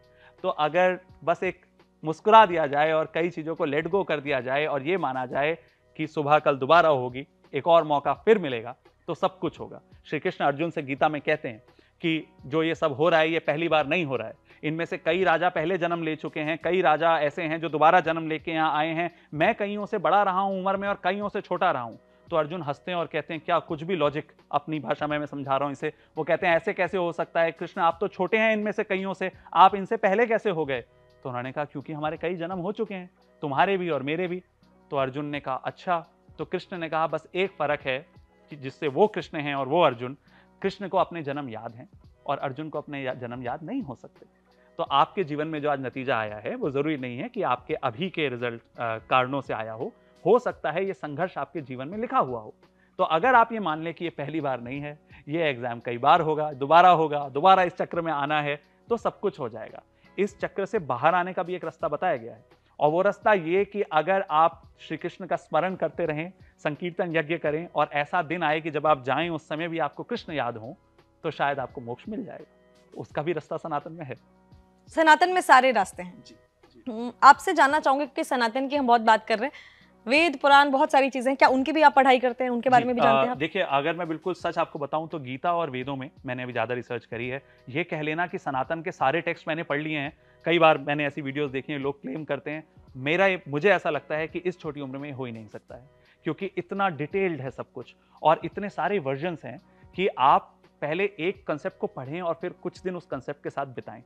तो अगर बस एक मुस्कुरा दिया जाए और कई चीजों को लेट गो कर दिया जाए और ये माना जाए कि सुबह कल दोबारा होगी, एक और मौका फिर मिलेगा, तो सब कुछ होगा। श्री कृष्ण अर्जुन से गीता में कहते हैं कि जो ये सब हो रहा है ये पहली बार नहीं हो रहा है। इनमें से कई राजा पहले जन्म ले चुके हैं, कई राजा ऐसे हैं जो दोबारा जन्म लेके यहाँ आए हैं। मैं कईयों से बड़ा रहा हूं उम्र में और कईयों से छोटा रहा हूं। तो अर्जुन हंसते हैं और कहते हैं क्या कुछ भी लॉजिक, अपनी भाषा में मैं समझा रहा हूं इसे, वो कहते हैं ऐसे कैसे हो सकता है कृष्ण, आप तो छोटे हैं इनमें से कईयों से, आप इनसे पहले कैसे हो गए? तो उन्होंने कहा क्योंकि हमारे कई जन्म हो चुके हैं, तुम्हारे भी और मेरे भी। तो अर्जुन ने कहा अच्छा। तो कृष्ण ने कहा बस एक फर्क है कि जिससे वो कृष्ण हैं और वो अर्जुन, कृष्ण को अपने जन्म याद हैं और अर्जुन को अपने जन्म याद नहीं हो सकते। तो आपके जीवन में जो आज नतीजा आया है वो जरूरी नहीं है कि आपके अभी के रिजल्ट कारणों से आया हो सकता है ये संघर्ष आपके जीवन में लिखा हुआ हो। तो अगर आप ये मान लें कि ये पहली बार नहीं है, ये एग्जाम कई बार होगा, दोबारा इस चक्र में आना है, तो सब कुछ हो जाएगा। इस चक्र से बाहर आने का भी एक रास्ता बताया गया है, और वो रास्ता ये कि अगर आप श्री कृष्ण का स्मरण करते रहें, संकीर्तन यज्ञ करें, और ऐसा दिन आए कि जब आप जाएं उस समय भी आपको कृष्ण याद हो, तो शायद आपको मोक्ष मिल जाएगा। उसका भी रास्ता सनातन में है। सनातन में सारे रास्ते हैं। जी। आपसे जानना चाहूंगे कि सनातन की हम बहुत बात कर रहे हैं, वेद पुराण बहुत सारी चीजें, क्या उनकी भी आप पढ़ाई करते हैं, उनके बारे में भी जानते हैं? देखिए, अगर मैं बिल्कुल सच आपको बताऊं तो गीता और वेदों में मैंने अभी ज्यादा रिसर्च करी है। ये कह लेना कि सनातन के सारे टेक्स्ट मैंने पढ़ लिए हैं। कई बार मैंने ऐसी वीडियोस देखी हैं, लोग क्लेम करते हैं। मुझे ऐसा लगता है कि इस छोटी उम्र में हो ही नहीं सकता है, क्योंकि इतना डिटेल्ड है सब कुछ और इतने सारे वर्जन्स हैं कि आप पहले एक कंसेप्ट को पढ़ें और फिर कुछ दिन उस कंसेप्ट के साथ बिताएं।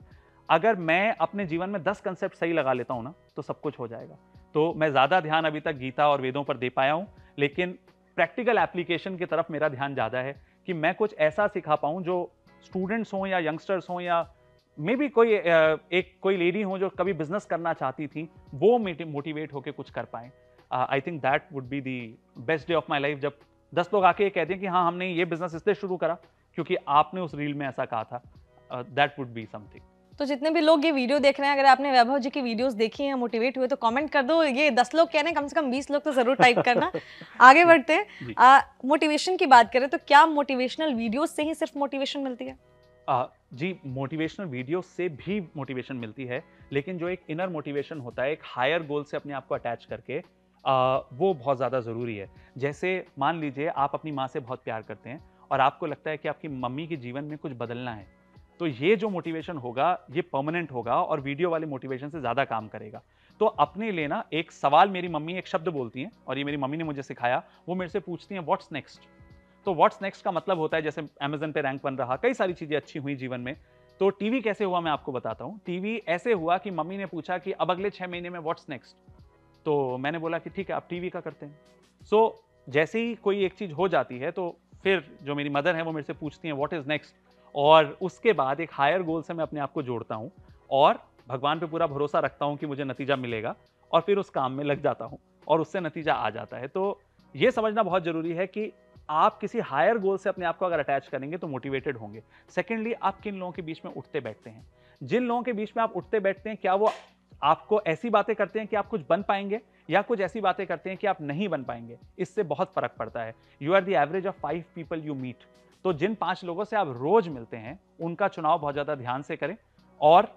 अगर मैं अपने जीवन में 10 कंसेप्ट सही लगा लेता हूं ना, तो सब कुछ हो जाएगा। तो मैं ज्यादा ध्यान अभी तक गीता और वेदों पर दे पाया हूं, लेकिन प्रैक्टिकल एप्लीकेशन की तरफ मेरा ध्यान ज्यादा है कि मैं कुछ ऐसा सिखा पाऊं जो स्टूडेंट्स हों या यंगस्टर्स हों या मे बी कोई लेडी हो जो कभी बिजनेस करना चाहती थी, वो मोटिवेट होकर कुछ कर पाए। I think that would be the best day of my life, जब 10 लोग आके ये कहते हैं कि हाँ हमने ये बिजनेस इसलिए शुरू करा क्योंकि आपने उस रील में ऐसा कहा था, दैट वुड बी समथिंग। तो जितने भी लोग ये वीडियो देख रहे हैं, अगर आपने वैभव जी की वीडियोस देखी हैं, मोटिवेट हुए, तो कमेंट कर दो। ये 10 लोग कह रहे हैं, कम से कम 20 लोग तो जरूर टाइप करना। आगे बढ़ते हैं, मोटिवेशन की बात करें तो क्या मोटिवेशनल वीडियोस से ही सिर्फ मोटिवेशन मिलती है? जी, मोटिवेशनल वीडियो से भी मोटिवेशन मिलती है, लेकिन जो एक इनर मोटिवेशन होता है, एक हायर गोल से अपने आप को अटैच करके, वो बहुत ज़्यादा ज़रूरी है। जैसे मान लीजिए आप अपनी माँ से बहुत प्यार करते हैं और आपको लगता है कि आपकी मम्मी के जीवन में कुछ बदलना है, तो ये जो मोटिवेशन होगा ये परमानेंट होगा और वीडियो वाले मोटिवेशन से ज़्यादा काम करेगा। तो अपने लिए ना एक सवाल, मेरी मम्मी एक शब्द बोलती हैं और ये मेरी मम्मी ने मुझे सिखाया, वो मेरे से पूछती हैं व्हाट्स नेक्स्ट। तो व्हाट्स नेक्स्ट का मतलब होता है, जैसे अमेज़न पे रैंक बन रहा, कई सारी चीज़ें अच्छी हुई जीवन में। तो टीवी कैसे हुआ मैं आपको बताता हूँ। टीवी ऐसे हुआ कि मम्मी ने पूछा कि अब अगले 6 महीने में व्हाट्स नेक्स्ट? तो मैंने बोला कि ठीक है, अब टीवी का करते हैं। सो जैसे ही कोई एक चीज़ हो जाती है तो फिर जो मेरी मदर है वो मेरे से पूछती हैं व्हाट इज़ नेक्स्ट, और उसके बाद एक हायर गोल से मैं अपने आप को जोड़ता हूँ और भगवान पे पूरा भरोसा रखता हूँ कि मुझे नतीजा मिलेगा, और फिर उस काम में लग जाता हूँ और उससे नतीजा आ जाता है। तो ये समझना बहुत ज़रूरी है कि आप किसी हायर गोल से अपने आप को अगर अटैच करेंगे तो मोटिवेटेड होंगे। सेकेंडली, आप किन लोगों के बीच में उठते बैठते हैं। जिन लोगों के बीच में आप उठते बैठते हैं, क्या वो आपको ऐसी बातें करते हैं कि आप कुछ बन पाएंगे, या कुछ ऐसी बातें करते हैं कि आप नहीं बन पाएंगे? इससे बहुत फर्क पड़ता है। You are the average of 5 people you meet. तो जिन 5 लोगों से आप रोज मिलते हैं उनका चुनाव बहुत ज्यादा ध्यान से करें, और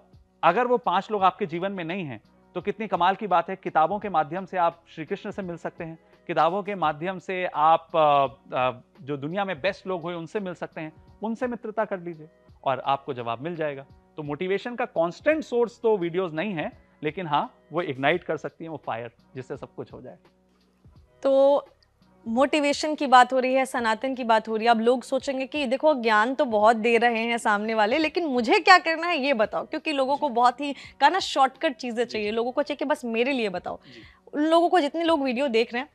अगर वो 5 लोग आपके जीवन में नहीं हैं तो कितनी कमाल की बात है, किताबों के माध्यम से आप श्री कृष्ण से मिल सकते हैं, किताबों के माध्यम से आप जो दुनिया में बेस्ट लोग हुए उनसे मिल सकते हैं, उनसे मित्रता कर लीजिए और आपको जवाब मिल जाएगा। तो मोटिवेशन का कांस्टेंट सोर्स तो वीडियोस नहीं है, लेकिन हाँ, वो इग्नाइट कर सकती है वो फायर, जिससे सब कुछ हो जाए। तो मोटिवेशन की बात हो रही है, सनातन की बात हो रही है। अब लोग सोचेंगे कि देखो ज्ञान तो बहुत दे रहे हैं सामने वाले, लेकिन मुझे क्या करना है ये बताओ, क्योंकि लोगों को बहुत ही का ना शॉर्टकट चीजें चाहिए। लोगों को चाहिए कि बस मेरे लिए बताओ। उन लोगों को, जितने लोग वीडियो देख रहे हैं,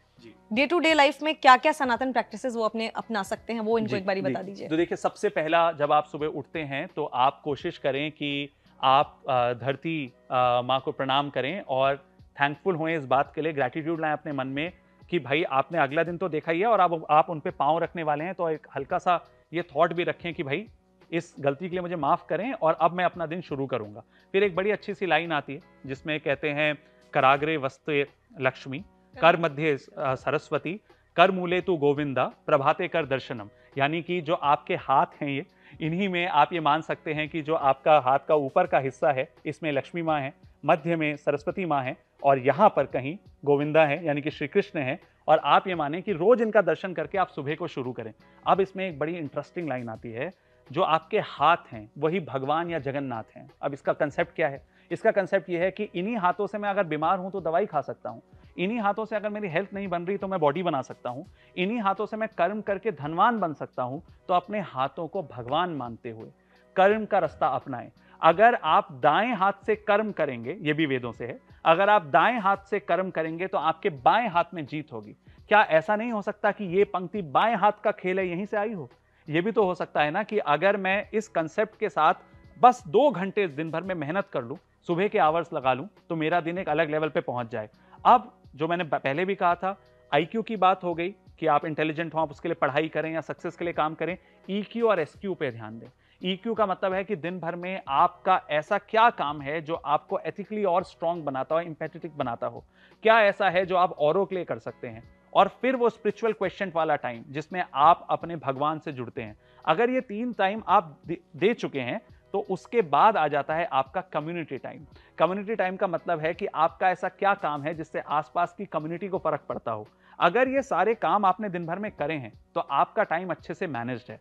डे टू डे लाइफ में क्या क्या सनातन प्रैक्टिसेस वो अपने अपना सकते हैं, वो इनको एक बारी बता दीजिए। तो देखिए, सबसे पहला, जब आप सुबह उठते हैं तो आप कोशिश करें कि आप धरती माँ को प्रणाम करें और थैंकफुल हों इस बात के लिए, ग्रैटिट्यूड लाएं अपने मन में कि भाई आपने अगला दिन तो देखा ही है और आप उन पे पाँव रखने वाले हैं, तो एक हल्का सा ये थॉट भी रखें कि भाई इस गलती के लिए मुझे माफ़ करें और अब मैं अपना दिन शुरू करूंगा। फिर एक बड़ी अच्छी सी लाइन आती है जिसमें कहते हैं, कराग्रे वस्ते लक्ष्मी, कर मध्य सरस्वती, कर मूले तू गोविंदा, प्रभाते कर दर्शनम। यानी कि जो आपके हाथ हैं, ये इन्हीं में आप ये मान सकते हैं कि जो आपका हाथ का ऊपर का हिस्सा है इसमें लक्ष्मी माँ है, मध्य में सरस्वती माँ है और यहाँ पर कहीं गोविंदा है यानी कि श्री कृष्ण है, और आप ये माने कि रोज इनका दर्शन करके आप सुबह को शुरू करें। अब इसमें एक बड़ी इंटरेस्टिंग लाइन आती है, जो आपके हाथ हैं वही भगवान या जगन्नाथ हैं। अब इसका कंसेप्ट क्या है? इसका कंसेप्ट ये है कि इन्हीं हाथों से मैं अगर बीमार हूं तो दवाई खा सकता हूं, इन्हीं हाथों से अगर मेरी हेल्थ नहीं बन रही तो मैं बॉडी बना सकता हूं, इन्हीं हाथों से मैं कर्म करके धनवान बन सकता हूं। तो अपने हाथों को भगवान मानते हुए कर्म का रास्ता अपनाएं। अगर आप दाएं हाथ से कर्म करेंगे, ये भी वेदों से है, अगर आप दाएं हाथ से कर्म करेंगे तो आपके बाएं हाथ में जीत होगी। क्या ऐसा नहीं हो सकता कि ये पंक्ति बाएं हाथ का खेल है, यहीं से आई हो? ये भी तो हो सकता है ना कि अगर मैं इस कंसेप्ट के साथ बस 2 घंटे दिन भर में मेहनत कर लूं, सुबह के आवर्स लगा लूं, तो मेरा दिन एक अलग लेवल पे पहुंच जाए। अब जो मैंने पहले भी कहा था, आईक्यू की बात हो गई कि आप इंटेलिजेंट हो, आप उसके लिए पढ़ाई करें या सक्सेस के लिए काम करें। ईक्यू और एसक्यू पे ध्यान दें। ईक्यू का मतलब है कि दिन भर में आपका ऐसा क्या काम है जो आपको एथिकली और स्ट्रांग बनाता हो, एम्पैथेटिक बनाता हो। क्या ऐसा है जो आप औरों के लिए कर सकते हैं। और फिर वो स्पिरिचुअल क्वेश्चन वाला टाइम जिसमें आप अपने भगवान से जुड़ते हैं। अगर ये 3 टाइम आप दे चुके हैं तो उसके बाद आ जाता है आपका कम्युनिटी टाइम। कम्युनिटी टाइम का मतलब है कि आपका ऐसा क्या काम है जिससे आसपास की कम्युनिटी को फर्क पड़ता हो। अगर ये सारे काम आपने दिन भर में करे हैं तो आपका टाइम अच्छे से मैनेज्ड है।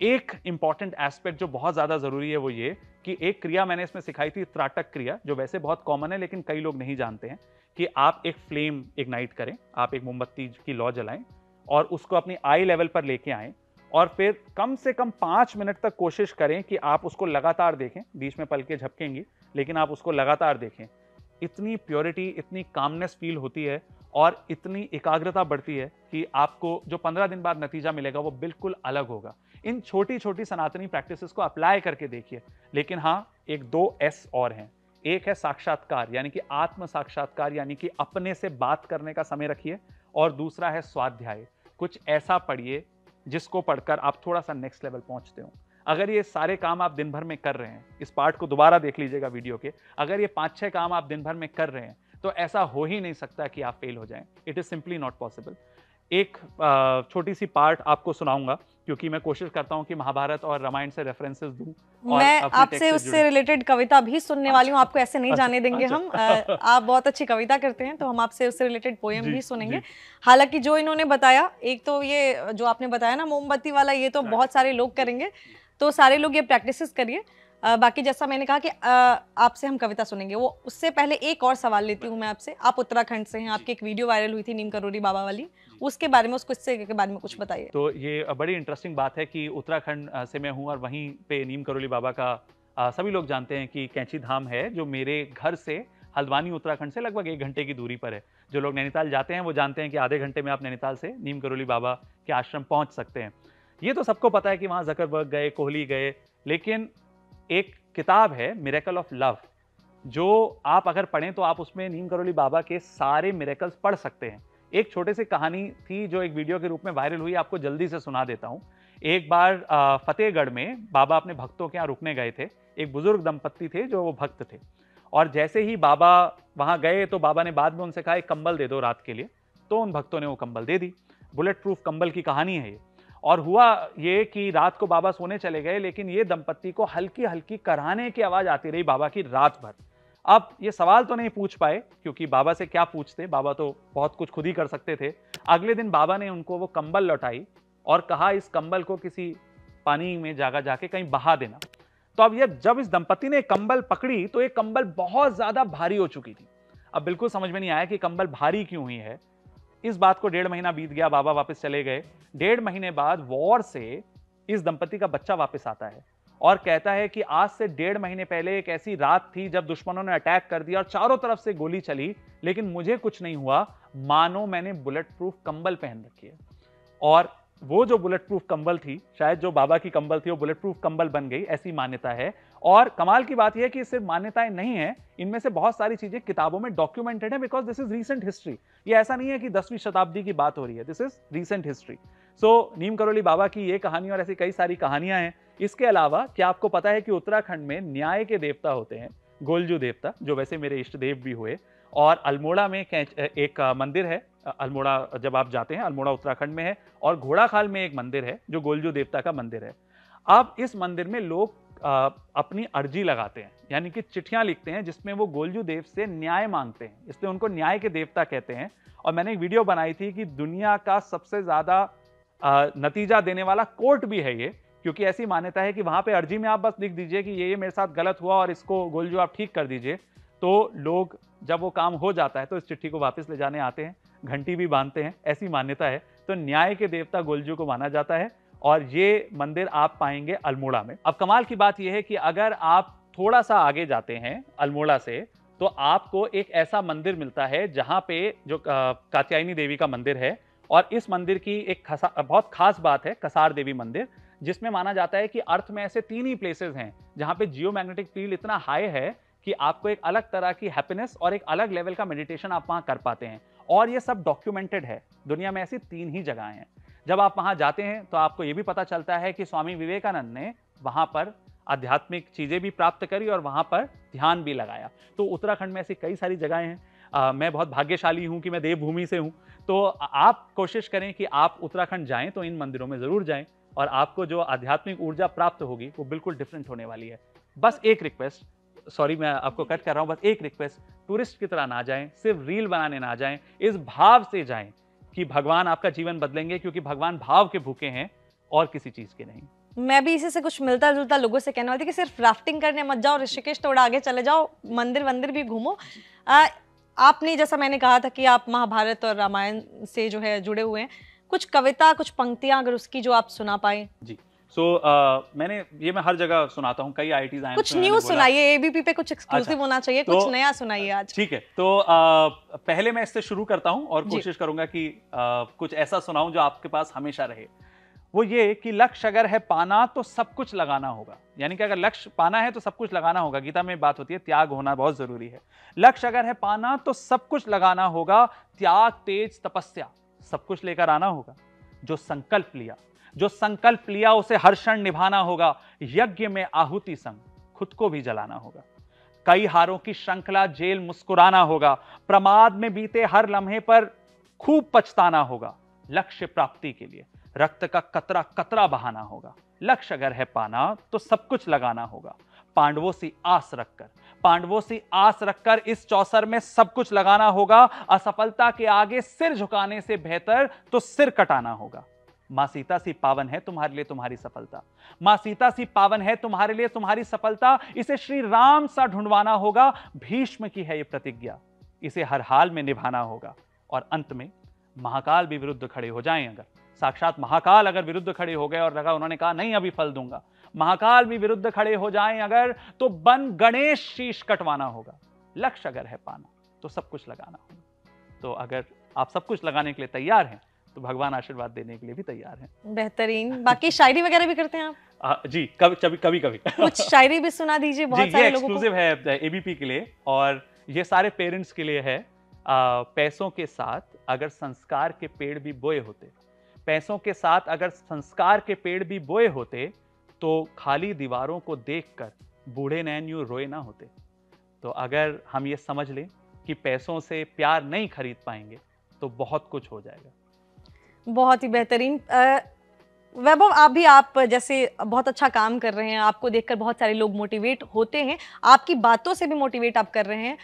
एक इंपॉर्टेंट एस्पेक्ट जो बहुत ज्यादा जरूरी है वो ये कि एक क्रिया मैंने इसमें सिखाई थी, त्राटक क्रिया, जो वैसे बहुत कॉमन है लेकिन कई लोग नहीं जानते हैं, कि आप एक फ्लेम इग्नाइट करें, आप एक मोमबत्ती की लौ जलाएं और उसको अपनी आई लेवल पर लेके आएं, और फिर कम से कम 5 मिनट तक कोशिश करें कि आप उसको लगातार देखें। बीच में पलकें झपकेंगी लेकिन आप उसको लगातार देखें। इतनी प्योरिटी, इतनी कामनेस फील होती है और इतनी एकाग्रता बढ़ती है कि आपको जो 15 दिन बाद नतीजा मिलेगा वो बिल्कुल अलग होगा। इन छोटी छोटी सनातनी प्रैक्टिसेस को अप्लाई करके देखिए। लेकिन हाँ, एक 2 एस और हैं। एक है साक्षात्कार, यानी कि आत्म साक्षात्कार, यानी कि अपने से बात करने का समय रखिए, और दूसरा है स्वाध्याय। कुछ ऐसा पढ़िए जिसको पढ़कर आप थोड़ा सा नेक्स्ट लेवल पहुंचते हो। अगर ये सारे काम आप दिन भर में कर रहे हैं, इस पार्ट को दोबारा देख लीजिएगा वीडियो के, अगर ये 5-6 काम आप दिन भर में कर रहे हैं तो ऐसा हो ही नहीं सकता कि आप फेल हो जाएं। It is simply not possible. एक छोटी सी पार्ट आपको सुनाऊंगा, क्योंकि मैं कोशिश करता हूं कि महाभारत और रामायण से रेफरेंसेस दूं। मैं आपसे उससे रिलेटेड कविता भी सुनने वाली हूँ, आपको ऐसे नहीं जाने देंगे हम। आप बहुत अच्छी कविता करते हैं, तो हम आपसे उससे रिलेटेड पोएम भी सुनेंगे। हालांकि जो इन्होंने बताया, एक तो ये जो आपने बताया ना मोमबत्ती वाला, ये तो बहुत सारे लोग करेंगे, तो सारे लोग ये प्रैक्टिस करिए। बाकी जैसा मैंने कहा कि आपसे हम कविता सुनेंगे, वो उससे पहले एक और सवाल लेती हूँ मैं आपसे। आप उत्तराखंड से हैं, आपकी एक वीडियो वायरल हुई थी नीम करोली बाबा वाली, उसके बारे में, उसको इससे के बारे में कुछ बताइए। तो ये बड़ी इंटरेस्टिंग बात है कि उत्तराखंड से मैं हूँ और वहीं पे नीम करोली बाबा का सभी लोग जानते हैं कि कैंची धाम है, जो मेरे घर से हल्द्वानी उत्तराखंड से लगभग 1 घंटे की दूरी पर है। जो लोग नैनीताल जाते हैं वो जानते हैं कि आधे घंटे में आप नैनीताल से नीम करोली बाबा के आश्रम पहुँच सकते हैं। ये तो सबको पता है कि वहाँ ज़करबर्ग गए, कोहली गए, लेकिन एक किताब है मिरेकल ऑफ लव, जो आप अगर पढ़ें तो आप उसमें नीम करोली बाबा के सारे मिरेकल्स पढ़ सकते हैं। एक छोटी सी कहानी थी जो एक वीडियो के रूप में वायरल हुई, आपको जल्दी से सुना देता हूँ। एक बार फतेहगढ़ में बाबा अपने भक्तों के यहाँ रुकने गए थे। एक बुजुर्ग दंपत्ति थे जो वो भक्त थे, और जैसे ही बाबा वहाँ गए तो बाबा ने बाद में उनसे कहा एक कंबल दे दो रात के लिए, तो उन भक्तों ने वो कंबल दे दी। बुलेट प्रूफ कंबल की कहानी है ये। और हुआ ये कि रात को बाबा सोने चले गए, लेकिन ये दंपत्ति को हल्की हल्की कराहने की आवाज आती रही बाबा की रात भर। अब ये सवाल तो नहीं पूछ पाए, क्योंकि बाबा से क्या पूछते, बाबा तो बहुत कुछ खुद ही कर सकते थे। अगले दिन बाबा ने उनको वो कंबल लौटाई और कहा इस कंबल को किसी पानी में जाके कहीं बहा देना। तो अब ये जब इस दंपत्ति ने कंबल पकड़ी तो एक कंबल बहुत ज्यादा भारी हो चुकी थी। अब बिल्कुल समझ में नहीं आया कि कंबल भारी क्यों हुई है। इस बात को 1.5 महीना बीत गया, बाबा वापस चले गए। 1.5 महीने बाद वॉर से इस दंपत्ति का बच्चा वापस आता है और कहता है कि आज से 1.5 महीने पहले एक ऐसी रात थी जब दुश्मनों ने अटैक कर दिया और चारों तरफ से गोली चली, लेकिन मुझे कुछ नहीं हुआ, मानो मैंने बुलेट प्रूफ कंबल पहन रखी है। और वो जो बुलेट प्रूफ कंबल थी, शायद जो बाबा की कंबल थी वो बुलेट प्रूफ कंबल बन गई, ऐसी मान्यता है। और कमाल की बात यह है कि सिर्फ मान्यताएं नहीं है, इनमें से बहुत सारी चीजें किताबों में डॉक्यूमेंटेड है, because this is recent history. ये ऐसा नहीं है कि 10वीं शताब्दी की बात हो रही है, दिस इज रीसेंट हिस्ट्री। सो नीम करोली बाबा की ये कहानी और ऐसी कई सारी कहानियां हैं। इसके अलावा क्या आपको पता है कि उत्तराखंड में न्याय के देवता होते हैं, गोलजू देवता, जो वैसे मेरे इष्ट देव भी हुए। और अल्मोड़ा में एक मंदिर है, अल्मोड़ा जब आप जाते हैं, अल्मोड़ा उत्तराखंड में है, और घोड़ाखाल में एक मंदिर है जो गोलजू देवता का मंदिर है। अब इस मंदिर में लोग अपनी अर्जी लगाते हैं, यानी कि चिट्ठियां लिखते हैं जिसमें वो गोलजू देव से न्याय मांगते हैं, इसलिए उनको न्याय के देवता कहते हैं। और मैंने एक वीडियो बनाई थी कि दुनिया का सबसे ज्यादा नतीजा देने वाला कोर्ट भी है ये, क्योंकि ऐसी मान्यता है कि वहां पे अर्जी में आप बस लिख दीजिए कि ये मेरे साथ गलत हुआ और इसको गोलजू आप ठीक कर दीजिए, तो लोग जब वो काम हो जाता है तो इस चिट्ठी को वापस ले जाने आते हैं, घंटी भी बांधते हैं, ऐसी मान्यता है। तो न्याय के देवता गोलजू को माना जाता है और ये मंदिर आप पाएंगे अल्मोड़ा में। अब कमाल की बात यह है कि अगर आप थोड़ा सा आगे जाते हैं अल्मोड़ा से, तो आपको एक ऐसा मंदिर मिलता है जहां पे जो कात्यायनी देवी का मंदिर है। और इस मंदिर की एक बहुत खास बात है, कसार देवी मंदिर, जिसमें माना जाता है कि अर्थ में ऐसे 3 ही प्लेसेस हैं जहां पे जियोमैग्नेटिक फील्ड इतना हाई है कि आपको एक अलग तरह की हैप्पीनेस और एक अलग लेवल का मेडिटेशन आप वहां कर पाते हैं। और ये सब डॉक्यूमेंटेड है, दुनिया में ऐसी 3 ही जगह हैं। जब आप वहां जाते हैं तो आपको ये भी पता चलता है कि स्वामी विवेकानंद ने वहां पर आध्यात्मिक चीजें भी प्राप्त करी और वहां पर ध्यान भी लगाया। तो उत्तराखंड में ऐसी कई सारी जगहें हैं। मैं बहुत भाग्यशाली हूं कि मैं देवभूमि से हूं। तो आप कोशिश करें कि आप उत्तराखंड जाएं तो इन मंदिरों में जरूर जाएं, और आपको जो आध्यात्मिक ऊर्जा प्राप्त होगी वो बिल्कुल डिफरेंट होने वाली है। बस एक रिक्वेस्ट, सॉरी मैं आपको कट कर रहा हूं, बस एक रिक्वेस्ट, टूरिस्ट की तरह ना जाएं, सिर्फ रील बनाने ना जाएं, इस भाव से जाएं कि भगवान आपका जीवन बदलेंगे, क्योंकि भगवान भाव के भूखे हैं और किसी चीज के नहीं। मैं भी इसी से कुछ मिलता जुलता लोगों से कहने वाली थी कि सिर्फ राफ्टिंग करने मत जाओ, ऋषिकेश थोड़ा आगे चले जाओ, मंदिर भी घूमो। आपने, जैसा मैंने कहा था कि आप महाभारत और रामायण से जो है जुड़े हुए हैं, कुछ कविता, कुछ पंक्तियां अगर उसकी जो आप सुना पाए। जी मैंने ये मैं हर जगह सुनाता हूँ, कई IITs आए, कुछ न्यूज़ सुनाइए, ABP पे कुछ एक्सक्लूसिव होना चाहिए, कुछ नया सुनाइए आज। ठीक है, तो पहले मैं इससे शुरू करता हूँ और कोशिश करूंगा कि कुछ ऐसा सुनाऊं जो आपके पास हमेशा रहे। वो ये कि लक्ष्य अगर है पाना तो सब कुछ लगाना होगा, यानी कि अगर लक्ष्य पाना है तो सब कुछ लगाना होगा। गीता में बात होती है त्याग होना बहुत जरूरी है। लक्ष्य अगर है पाना तो सब कुछ लगाना होगा, त्याग तेज तपस्या सब कुछ लेकर आना होगा। जो संकल्प लिया जो संकल्प लिया उसे हर क्षण निभाना होगा, यज्ञ में आहुति संग खुद को भी जलाना होगा। कई हारों की श्रृंखला जेल मुस्कुराना होगा, प्रमाद में बीते हर लम्हे पर खूब पछताना होगा। लक्ष्य प्राप्ति के लिए रक्त का कतरा कतरा बहाना होगा, लक्ष्य अगर है पाना तो सब कुछ लगाना होगा। पांडवों सी आस रखकर इस चौसर में सब कुछ लगाना होगा। असफलता के आगे सिर झुकाने से बेहतर तो सिर कटाना होगा। मां सीता सी पावन है तुम्हारे लिए तुम्हारी सफलता, मां सीता सी पावन है तुम्हारे लिए तुम्हारी सफलता। इसे श्री राम सा ढूंढवाना होगा, भीष्म की है ये प्रतिज्ञा, इसे हर हाल में निभाना होगा। और अंत में महाकाल भी विरुद्ध खड़े हो जाएं, अगर साक्षात महाकाल अगर विरुद्ध खड़े हो गए और लगा उन्होंने कहा नहीं अभी फल दूंगा, महाकाल भी विरुद्ध खड़े हो जाएं अगर, तो बन गणेश शीश कटवाना होगा। लक्ष्य अगर है पाना तो सब कुछ लगाना होगा। तो अगर आप सब कुछ लगाने के लिए तैयार हैं तो भगवान आशीर्वाद देने के लिए भी तैयार हैं। बेहतरीन। बाकी शायरी वगैरह भी करते हैं आप? जी कभी कभी कुछ शायरी भी सुना दीजिए बहुत सारे लोगों को। एक्सक्लूसिव है एबीपी के लिए और ये सारे पेरेंट्स के लिए है। पैसों के साथ अगर संस्कार के पेड़ भी बोए होते, पैसों के साथ अगर संस्कार के पेड़ भी बोए होते, तो खाली दीवारों को देखकर बूढ़े नैन यूं रोए ना होते। तो अगर हम ये समझ लें कि पैसों से प्यार नहीं खरीद पाएंगे तो बहुत कुछ हो जाएगा। बहुत ही बेहतरीन। वैभव, आप जैसे बहुत अच्छा काम कर रहे हैं, आपको देखकर बहुत सारे लोग मोटिवेट होते हैं, आपकी बातों से भी मोटिवेट आप कर रहे हैं।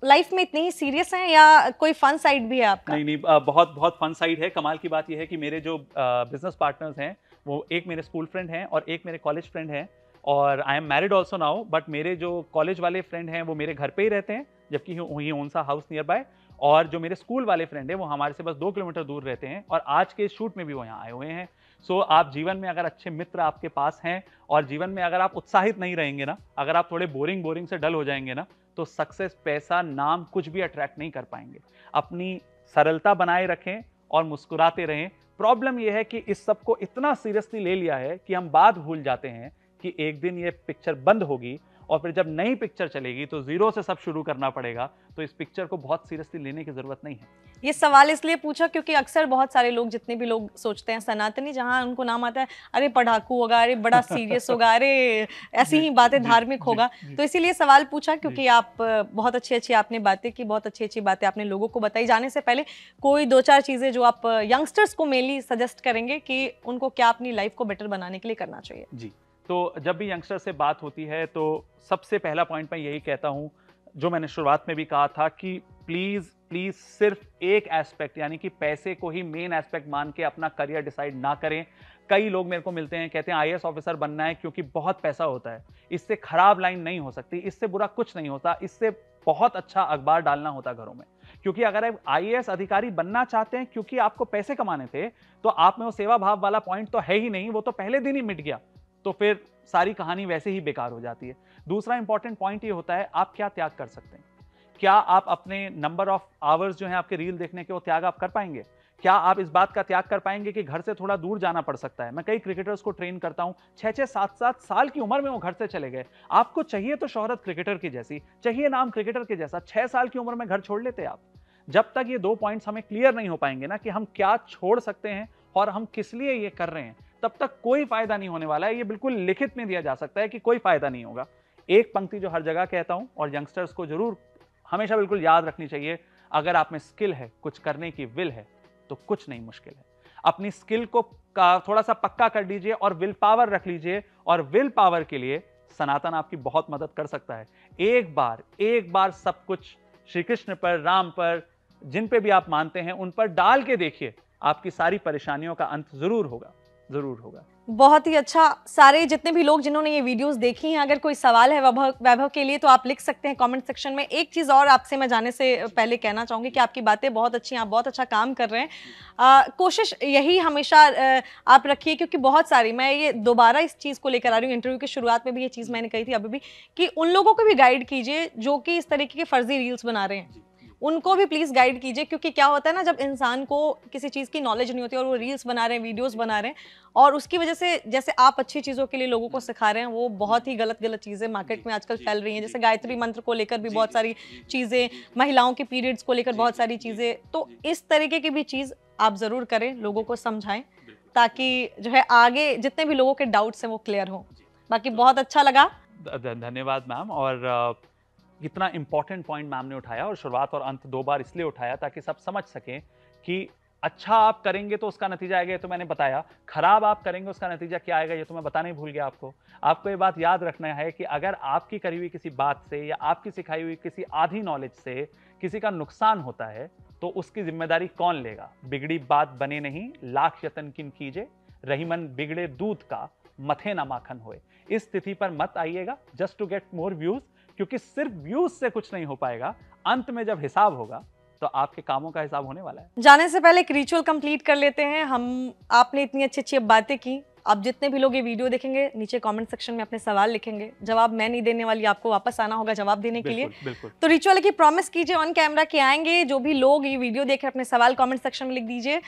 लाइफ में इतनी ही सीरियस हैं या कोई फन साइड भी है आपका? नहीं, बहुत बहुत फन साइड है। कमाल की बात यह है कि मेरे जो बिजनेस पार्टनर्स हैं वो एक मेरे स्कूल फ्रेंड हैं और एक मेरे कॉलेज फ्रेंड हैं, और I am married also now. But मेरे जो कॉलेज वाले फ्रेंड हैं वो मेरे घर पे ही रहते हैं, जबकि ही ओन सा हाउस नियर बाय। और जो मेरे स्कूल वाले फ्रेंड हैं वो हमारे से बस 2 किलोमीटर दूर रहते हैं, और आज के शूट में भी वो यहाँ आए हुए हैं। सो आप जीवन में अगर अच्छे मित्र आपके पास हैं और जीवन में अगर आप उत्साहित नहीं रहेंगे ना, अगर आप थोड़े बोरिंग से डल हो जाएंगे ना, तो सक्सेस, पैसा, नाम कुछ भी अट्रैक्ट नहीं कर पाएंगे। अपनी सरलता बनाए रखें और मुस्कुराते रहें। प्रॉब्लम यह है कि इस सब को इतना सीरियसली ले लिया है कि हम बात भूल जाते हैं कि एक दिन ये पिक्चर बंद होगी और फिर जब नई पिक्चर चलेगी तो जीरो से सब शुरू करना पड़ेगा। तो इस पिक्चर को बहुत सीरियसली लेने की जरूरत नहीं है। ये सवाल इसलिए पूछा क्योंकि अक्सर बहुत सारे लोग, जितने भी लोग सोचते हैं सनातनी, जहां उनको नाम आता है अरे पढ़ाकू होगा, अरे बड़ा सीरियस होगा, अरे ऐसी ही बातें धार्मिक होगा, तो इसीलिए सवाल पूछा क्योंकि आप बहुत अच्छी आपने बातें की, बहुत अच्छी बातें आपने लोगों को बताई। जाने से पहले कोई 2-4 चीजें जो आप यंगस्टर्स को मेनली सजेस्ट करेंगे कि उनको क्या अपनी लाइफ को बेटर बनाने के लिए करना चाहिए? जी, तो जब भी यंगस्टर से बात होती है तो सबसे पहला पॉइंट मैं यही कहता हूं, जो मैंने शुरुआत में भी कहा था कि प्लीज सिर्फ एक एस्पेक्ट यानी कि पैसे को ही मेन एस्पेक्ट मान के अपना करियर डिसाइड ना करें। कई लोग मेरे को मिलते हैं, कहते हैं आईएएस ऑफिसर बनना है क्योंकि बहुत पैसा होता है। इससे खराब लाइन नहीं हो सकती, इससे बुरा कुछ नहीं होता, इससे बहुत अच्छा अखबार डालना होता घरों में। क्योंकि अगर आप आईएएस अधिकारी बनना चाहते हैं क्योंकि आपको पैसे कमाने थे, तो आप में वो सेवा भाव वाला पॉइंट तो है ही नहीं, वो तो पहले दिन ही मिट गया, तो फिर सारी कहानी वैसे ही बेकार हो जाती है। दूसरा इंपॉर्टेंट पॉइंट ये होता है, आप क्या त्याग कर सकते हैं? क्या आप अपने नंबर ऑफ आवर्स जो है आपके रील देखने के, वो त्याग आप कर पाएंगे? क्या आप इस बात का त्याग कर पाएंगे कि घर से थोड़ा दूर जाना पड़ सकता है? मैं कई क्रिकेटर्स को ट्रेन करता हूं, 6-6, 7-7 साल की उम्र में वो घर से चले गए। आपको चाहिए तो शोहरत क्रिकेटर की जैसी, चाहिए नाम क्रिकेटर के जैसा, 6 साल की उम्र में घर छोड़ लेते आप। जब तक ये 2 पॉइंट्स हमें क्लियर नहीं हो पाएंगे ना कि हम क्या छोड़ सकते हैं और हम किस लिए ये कर रहे हैं, तब तक कोई फायदा नहीं होने वाला है। ये बिल्कुल लिखित में दिया जा सकता है कि कोई फायदा नहीं होगा। एक पंक्ति जो हर जगह कहता हूं और यंगस्टर्स को जरूर हमेशा बिल्कुल याद रखनी चाहिए, अगर आप में स्किल है, कुछ करने की विल है, तो कुछ नहीं मुश्किल है। अपनी स्किल को थोड़ा सा पक्का कर लीजिए और विल पावर रख लीजिए, और विल पावर के लिए सनातन आपकी बहुत मदद कर सकता है। एक बार सब कुछ श्री कृष्ण पर, राम पर, जिन पे भी आप मानते हैं उन पर डाल के देखिए, आपकी सारी परेशानियों का अंत जरूर होगा। बहुत ही अच्छा। सारे जितने भी लोग जिन्होंने ये वीडियोस देखी हैं, अगर कोई सवाल है वैभव के लिए तो आप लिख सकते हैं कमेंट सेक्शन में। एक चीज़ और आपसे मैं जाने से पहले कहना चाहूँगी कि आपकी बातें बहुत अच्छी हैं, आप बहुत अच्छा काम कर रहे हैं। कोशिश यही हमेशा आप रखिए, क्योंकि बहुत सारी, मैं ये दोबारा इस चीज़ को लेकर आ रही हूँ, इंटरव्यू की शुरुआत में भी ये चीज़ मैंने कही थी अभी भी, कि उन लोगों को भी गाइड कीजिए जो कि इस तरीके के फर्जी रील्स बना रहे हैं, उनको भी प्लीज़ गाइड कीजिए। क्योंकि क्या होता है ना, जब इंसान को किसी चीज़ की नॉलेज नहीं होती और वो रील्स बना रहे हैं, वीडियोस बना रहे हैं, और उसकी वजह से जैसे आप अच्छी चीज़ों के लिए लोगों को सिखा रहे हैं, वो बहुत ही गलत चीज़ें मार्केट में आजकल फैल रही हैं। जैसे गायत्री मंत्र को लेकर भी बहुत सारी चीज़ें, महिलाओं के पीरियड्स को लेकर बहुत सारी चीज़ें, तो इस तरीके की भी चीज़ आप ज़रूर करें, लोगों को समझाएं, ताकि जो है आगे जितने भी लोगों के डाउट्स हैं वो क्लियर हों। बाकी बहुत अच्छा लगा। धन्यवाद मैम। और इतना इंपॉर्टेंट पॉइंट मैम ने उठाया, और शुरुआत और अंत 2 बार इसलिए उठाया ताकि सब समझ सकें कि अच्छा आप करेंगे तो उसका नतीजा आएगा, ये तो मैंने बताया। खराब आप करेंगे उसका नतीजा क्या आएगा, ये तो मैं बताना ही भूल गया आपको। आपको ये बात याद रखना है कि अगर आपकी करी हुई किसी बात से या आपकी सिखाई हुई किसी आधी नॉलेज से किसी का नुकसान होता है तो उसकी जिम्मेदारी कौन लेगा? बिगड़ी बात बने नहीं, लाख यतन किन कीजे, रही मन बिगड़े दूध का, मथे ना माखन होए। इस स्थिति पर मत आइएगा just to get more views, क्योंकि सिर्फ व्यूज से कुछ नहीं हो पाएगा। अंत में जब हिसाब होगा तो आपके कामों का हिसाब होने वाला है। जाने से पहले एक रिचुअल कंप्लीट कर लेते हैं हम। आपने इतनी अच्छी अच्छी बातें की, आप जितने भी लोग ये वीडियो देखेंगे नीचे कमेंट सेक्शन में अपने सवाल लिखेंगे, जवाब मैं नहीं देने वाली, आपको वापस आना होगा जवाब देने के लिए। बिल्कुल। तो रिचुअल है कि प्रॉमिस कीजिए ऑन कैमरा कि आएंगे, जो भी लोग ये वीडियो देख रहे अपने सवाल कमेंट सेक्शन में लिख दीजिए,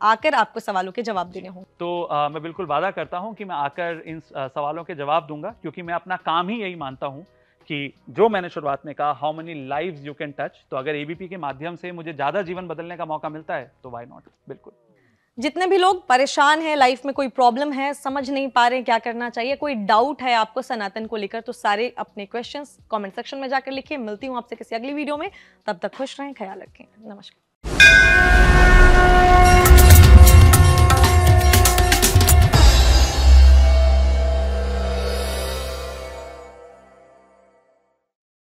आकर आपको सवालों के जवाब देने होंगे। तो मैं बिल्कुल वादा करता हूं कि मैं आकर इन सवालों के जवाब दूंगा, क्योंकि मैं अपना काम ही यही मानता हूं कि जो मैंने शुरुआत में कहा, how many lives you can touch, तो अगर एबीपी के माध्यम से मुझे ज्यादा जीवन बदलने का मौका मिलता है तो व्हाई नॉट। बिल्कुल। जितने भी लोग परेशान हैं, लाइफ में कोई प्रॉब्लम है, समझ नहीं पा रहे हैं क्या करना चाहिए, कोई डाउट है आपको सनातन को लेकर, तो सारे अपने क्वेश्चंस कमेंट सेक्शन में जाकर लिखिए। मिलती हूँ आपसे किसी अगली वीडियो में, तब तक खुश रहें, ख्याल रखें, नमस्कार।